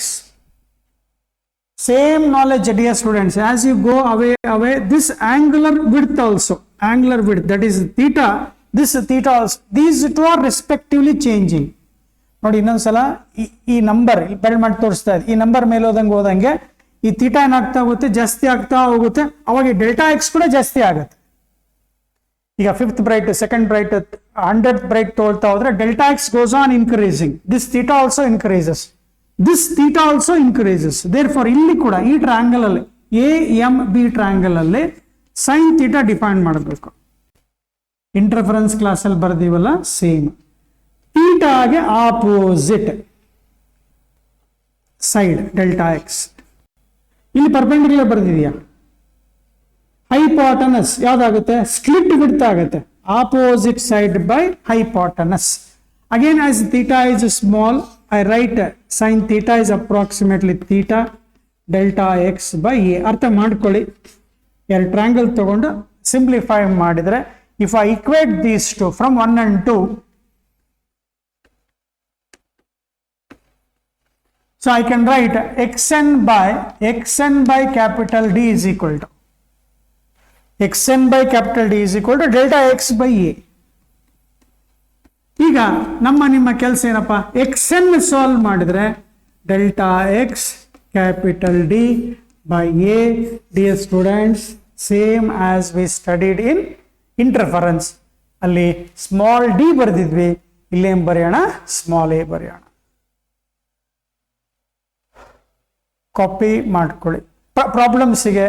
Speaker 2: Same knowledge, dear students, as you go away, this angular width also, angular width, that is theta, this theta also, these two are respectively changing. ನೋಡಿ ಇನ್ನೊಂದ್ಸಲ ಈ number ಬೆರಳು ಮಾಡಿ ತೋರಿಸ್ತಾ ಇದೆ, ಈ number ಮೇಲೆ ಹೋದಂಗೆ ಈ ಥೀಟಾ ಏನಾಗ್ತಾ ಹೋಗುತ್ತೆ, ಜಾಸ್ತಿ ಆಗ್ತಾ ಹೋಗುತ್ತೆ, ಅವಾಗ ಡೆಲ್ಟಾ ಎಕ್ಸ್ ಕೂಡ ಜಾಸ್ತಿ ಆಗುತ್ತೆ. ಈಗ 5th bright, 2nd bright, 100th bright ತೋಳ್ತಾ ಹೋದ್ರೆ delta x goes on increasing, this theta also increases, this theta also increases. Therefore ಇಲ್ಲಿ ಕೂಡ ಈ ಟ್ರಯಾಂಗಲ್ ಅಲ್ಲಿ AMB ಟ್ರಯಾಂಗಲ್ ಅಲ್ಲಿ ಸೈನ್ ಥೀಟಾ ಡಿಫೈನ್ ಮಾಡಬೇಕು. ಇಂಟರ್ಫರೆನ್ಸ್ ಕ್ಲಾಸ್ ಅಲ್ಲಿ ಬರ್ದೀವಲ್ಲ ಸೇಮ್, ಥೀಟಾಗೆ ಆಪೋಸಿಟ್ ಸೈಡ್ ಡೆಲ್ಟಾ ಎಕ್ಸ್. ಇಲ್ಲಿ ಪರ್ಪೆಂಡಿಕ್ಯುಲರ್ ಬರ್ದಿದೆಯಾ, ಹೈಪಾಟನಸ್ ಯಾವ್ದಾಗುತ್ತೆ, ಸ್ಲಿಟ್ ವಿಡ್ತ್ ಆಗುತ್ತೆ, opposite side by hypotenuse. Again as theta is small, I write sine theta is approximately theta delta x by a. ಅರ್ಥ ಮಾಡ್ಕೊಳ್ಳಿ, ಎರಡು ಟ್ರಯಾಂಗಲ್ ತಗೊಂಡು ಸಿಂಪ್ಲಿಫೈ ಮಾಡಿದ್ರೆ, if I equate these two from 1 and 2, so I can write xn by capital D is equal to xn by capital D is equal to delta x by a. ಈಗ ನಿಮ್ಮ ಕೆಲಸ ಏನಪ್ಪ, xn solve ಮಾಡಿದ್ರೆ delta X capital D by A. Dear students, same as we studied in interference, ಅಲ್ಲಿ small D ಬರೆದಿದ್ವಿ, ಇಲ್ಲೇಂ ಬರೆಯೋಣ, small A ಬರೆಯೋಣ. Copy ಮಾಡ್ಕೊಳ್ಳಿ, ಪ್ರಾಬ್ಲಮ್ಸಿಗೆ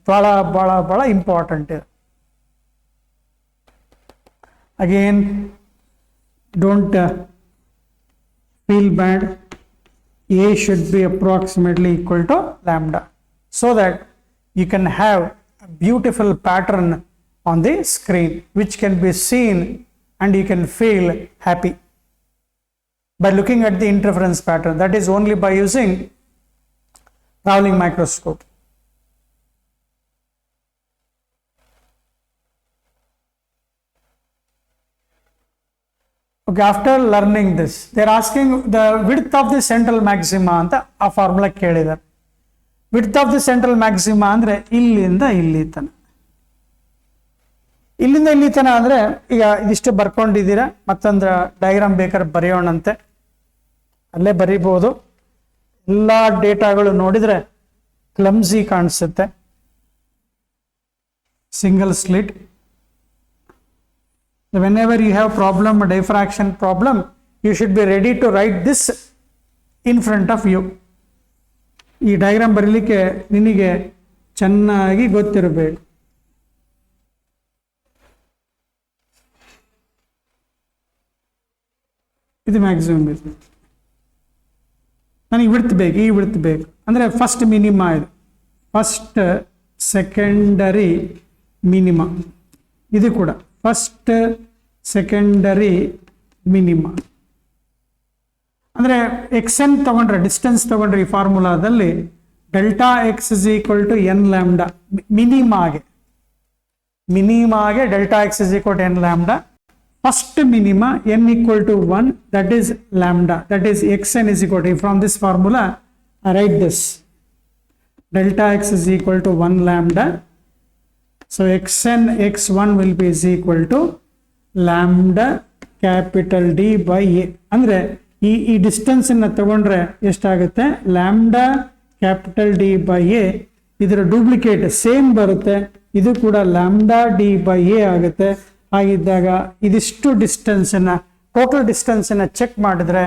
Speaker 2: ಭಾಳ ಭಾಳ ಭಾಳ ಇಂಪಾರ್ಟೆಂಟ್ ಇದೆ. Again don't feel bad, A should be approximately equal to lambda, so that you can have a beautiful pattern on the screen which can be seen and you can feel happy by looking at the interference pattern. That is only by using Rowling microscope. Okay, after learning this, they are asking the width of the central maxima anta a formula kelidare. Width of the central maxima andre illinda ಇಲ್ಲಿ ತನ, ಇಲ್ಲಿಂದ ಇಲ್ಲಿ ತನ ಅಂದ್ರೆ ಈಗ ಇದಿಷ್ಟು ಬರ್ಕೊಂಡಿದ್ದೀರಾ, ಮತ್ತೊಂದು diagram ಬೇಕಾದ್ರೆ ಬರೆಯೋಣಂತೆ, ಅಲ್ಲೇ ಬರೀಬಹುದು. ಎಲ್ಲ ಡೇಟಾಗಳು ನೋಡಿದ್ರೆ ಕ್ಲಮ್ಸಿ ಕಾಣಿಸುತ್ತೆ. Single slit, whenever you have problem, a diffraction problem, you should be ready to write this in front of you. ಈ ಡಯಾಗ್ರಾಮ್ ಬರೀಲಿಕ್ಕೆ ನಿನಗೆ ಚೆನ್ನಾಗಿ ಗೊತ್ತಿರಬೇಕು. ಇದು ಮ್ಯಾಕ್ಸಿಮಮ್ ಇದೆ, ನನಗೆ ವಿಡ್ತ್ ಬೇಕು, ಈ ವಿಡ್ತ್ ಬೇಕು ಅಂದರೆ ಫಸ್ಟ್ ಮಿನಿಮಾ ಇದು, ಫಸ್ಟ್ ಸೆಕೆಂಡರಿ ಮಿನಿಮಾ, ಇದು ಕೂಡ ಫಸ್ಟ್ ಸೆಕೆಂಡರಿ ಮಿನಿಮಾ. ಅಂದರೆ ಎಕ್ಸೆನ್ ತಗೊಂಡ್ರೆ, ಡಿಸ್ಟೆನ್ಸ್ ತಗೊಂಡ್ರೆ ಈ ಫಾರ್ಮುಲಾದಲ್ಲಿ delta x is equal to n lambda, ಮಿನಿಮಾಗೆ delta x is equal to n lambda. First minima n equal to 1, that is lambda, that is xn is equal to, from this formula I write this, delta x is equal to 1 lambda, so xn x1 will be is equal to lambda capital D by a. ಅಂದ್ರೆ ಈ distance ಅನ್ನ ತಗೊಂಡ್ರೆ ಎಷ್ಟಾಗುತ್ತೆ, lambda capital D by A, ಇದರ duplicate same ಬರುತ್ತೆ, ಇದು ಕೂಡ lambda D by A ಆಗುತ್ತೆ. ಹಾಗಿದ್ದಾಗ ಇದಿಷ್ಟು ಡಿಸ್ಟೆನ್ಸ್ ಅನ್ನ, ಟೋಟಲ್ ಡಿಸ್ಟೆನ್ಸ್ ಅನ್ನ ಚೆಕ್ ಮಾಡಿದ್ರೆ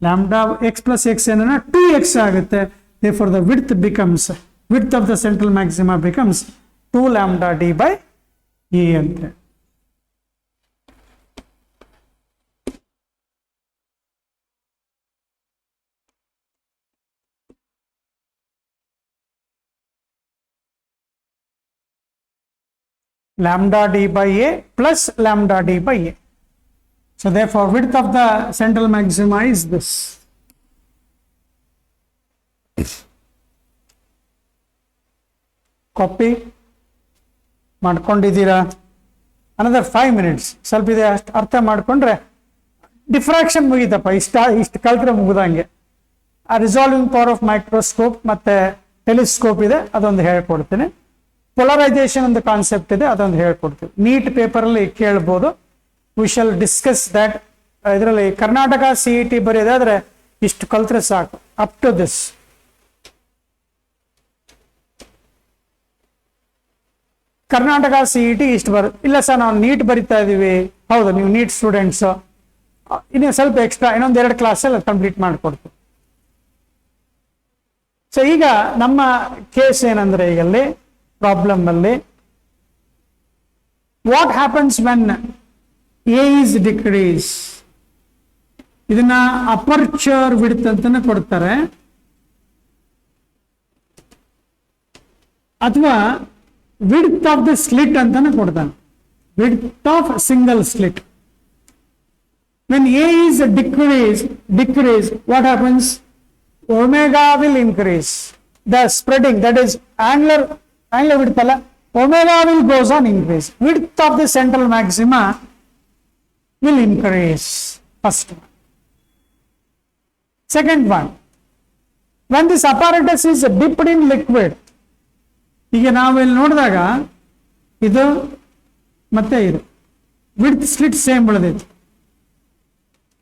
Speaker 2: lambda X plus X N 2x ಆಗುತ್ತೆ. therefore the width of the central maxima becomes 2 lambda d by a ಅಂತ. lambda d by a plus lambda d by a. So therefore width of the central maxima is this. Copy ಮಾಡ್ಕೊಂಡಿದ್ದೀರಾ? Another 5 minutes ಸ್ವಲ್ಪ ಇದೆ, ಅಷ್ಟು ಅರ್ಥ ಮಾಡ್ಕೊಂಡ್ರೆ diffraction ಮುಗಿತಪ್ಪ. ಇಷ್ಟು ಕಲ್ತ್ರೆ ಮುಗಿದಂಗೆ. ಆ ರಿಸಾಲ್ವಿಂಗ್ ಪವರ್ ಆಫ್ ಮೈಕ್ರೋಸ್ಕೋಪ್ ಮತ್ತೆ ಟೆಲಿಸ್ಕೋಪ್ ಇದೆ, ಅದೊಂದು ಹೇಳ್ಕೊಡ್ತೀನಿ. ಪೊಲರೈಸೇಷನ್ ಒಂದು ಕಾನ್ಸೆಪ್ಟ್ ಇದೆ, ಅದೊಂದು ಹೇಳ್ಕೊಡ್ತೀವಿ. ನೀಟ್ ಪೇಪರಲ್ಲಿ ಕೇಳ್ಬೋದು. We shall discuss that. ಇದರಲ್ಲಿ ಕರ್ನಾಟಕ CET ಬರೆಯೋದಾದ್ರೆ ಇಷ್ಟು ಕಲ್ತ್ರೆ ಸಾಕು. Up to this Karnataka CET ಇಷ್ಟು ಇಲ್ಲ ಸರ್ ನಾವು ನೀಟ್ ಬರಿತಾ ಇದೀವಿ. ಹೌದು, ನೀವು ನೀಟ್ ಸ್ಟೂಡೆಂಟ್ಸ್, ಇನ್ನು ಸ್ವಲ್ಪ ಎಕ್ಸ್ಟ್ರಾ ಇನ್ನೊಂದು 2 ಕ್ಲಾಸಲ್ಲಿ ಕಂಪ್ಲೀಟ್ ಮಾಡಿಕೊಡ್ತೀವಿ. ಸೊ ಈಗ ನಮ್ಮ ಕೇಸ್ ಏನಂದ್ರೆ, ಈಗಲ್ಲಿ ಪ್ರಾಬ್ಲಮ್ ಅಲ್ಲಿ what happens when A is decrease, ಇದನ್ನ ಅಪರ್ಚರ್ ವಿಡ್ತ್ ಅಂತಾನೆ ಕೊಡ್ತಾರೆ, ಅಥವಾ ವಿಡ್ತ್ ಆಫ್ ದ ಸ್ಲಿಟ್ ಅಂತಾನೆ ಕೊಡ್ತಾನೆ. Width of single slit. when A is decrease, what happens? Omega will increase. The spreading, that is angular width alla, omega will goes on increase. Width of the central maxima will increase. First one. Second one, when this apparatus is dipped in liquid, ಈಗ ನಾವು ಇಲ್ಲಿ ನೋಡಿದಾಗ ಇದು ಮತ್ತೆ ಇದು width slit same ಬೆಳೆದೈತಿ,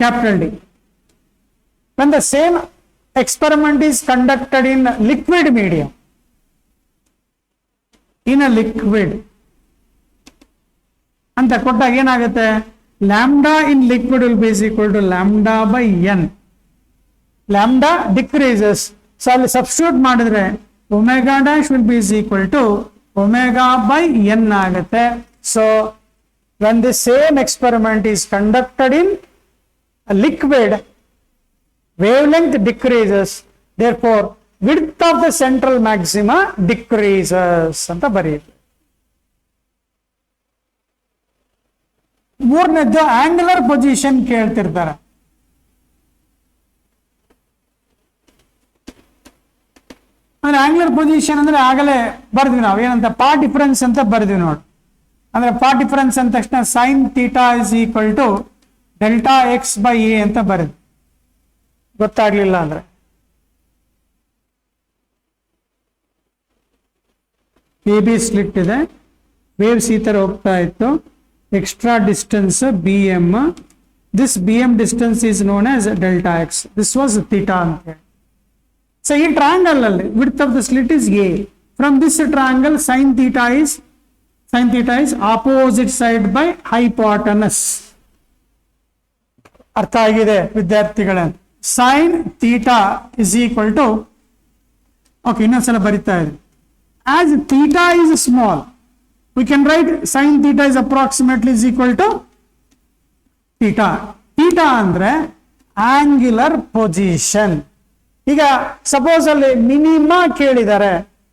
Speaker 2: capital D. When the same experiment is conducted in liquid medium, in a liquid ಅಂತ ಕೊಟ್ಟಾಗ ಏನಾಗುತ್ತೆ, lambda in liquid will be equal to lambda by n. Lambda decreases, so ಅಲ್ಲಿ ಸಬ್ಸ್ಟಿಟ್ಯೂಟ್ ಮಾಡಿದ್ರೆ omega dash will be equal to omega by n ಆಗುತ್ತೆ. So when the same experiment is conducted in a liquid, wavelength decreases, therefore width of the central maxima decreases ಅಂತ ಬರೆಯುತ್ತೆ. ಮೂರನೇದ್ದು angular position ಕೇಳ್ತಿರ್ತಾರೆ. ಅಂದ್ರೆ angular position ಅಂದ್ರೆ ಆಗಲೇ ಬರ್ದ್ವಿ ನಾವು, ಏನಂತ part difference ಅಂತ ಬರ್ದ್ವಿ ನೋಡಿ. ಅಂದ್ರೆ ಪಾರ್ಟ್ ಡಿಫರೆನ್ಸ್ ಅಂದ ತಕ್ಷಣ sine theta is equal to delta x by A ಅಂತ ಬರೆದ್ವಿ. ಗೊತ್ತಾಗ್ಲಿಲ್ಲ ಅಂದ್ರೆ ಎ ಬಿ ಸ್ಲಿಟ್ ಇದೆ, ವೇವ್ಸ್ ಈ ತರ ಹೋಗ್ತಾ ಇತ್ತು, extra distance B M, this B M distance is known as delta x, this was theta ಅಂತ ಹೇಳಿ. ಸೊ ಈ ಟ್ರಯಾಂಗಲ್ ಅಲ್ಲಿ width of the slit is A. From this triangle sine theta is opposite side by hypotenuse. ಅರ್ಥ ಆಗಿದೆ ವಿದ್ಯಾರ್ಥಿಗಳೇ? Sine theta is equal to, okay ಇನ್ನೊಂದ್ಸಲ ಬರಿತಾ ಇದೆ, as theta is small we can write sin theta is approximately is equal to theta. Theta ಅಂದ್ರೆ angular position. ಈಗ suppose ಅಲ್ಲಿ minima ಕೇಳಿದ್ದಾರೆ,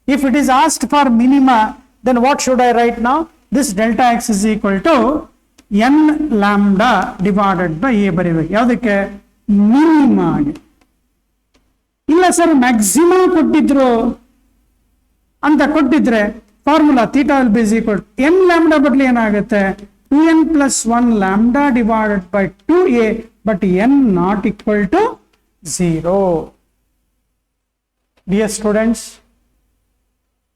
Speaker 2: if it is asked for minima, then what should I write now? This delta x is equal to n lambda divided by a ಬರೀಬೇಕು. ಯಾವುದಕ್ಕೆ? Minima. ಇಲ್ಲ sir maxima ಕೊಟ್ಟಿದ್ರು ಅಂತ ಕೊಟ್ಟಿದ್ರೆ formula theta will be equal N lambda ಬದಲು ಏನಾಗುತ್ತೆ, 2n plus 1 lambda divided by 2a, but n not equal to 0. Dear students,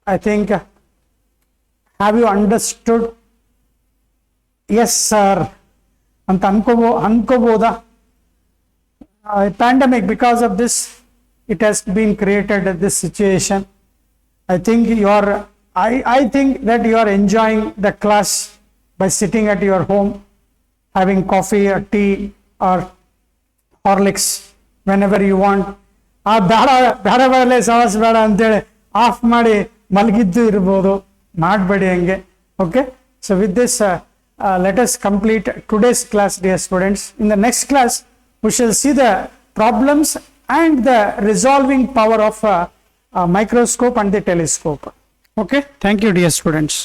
Speaker 2: I think have you understood? Yes sir ಅಂತ ಅನ್ಕೋಬೋದಾ? Pandemic, because of this it has been created this situation. I think I think that you are enjoying the class by sitting at your home, having coffee or tea or Horlicks whenever you want. ಆ ಬೇಡ ಬೇಡಲೇ ಸಾಹಸ ಬೇಡ ಅಂತೇಳಿ of ಮಾಡಿ ಮಲಗಿದ್ದು ಇರ್ಬೋದು, ಮಾಡಬೇಡಿ ಹಂಗೆ. Okay, so with this let us complete today's class, dear students. In the next class we shall see the problems and the resolving power of microscope and the telescope. Okay, thank you dear students.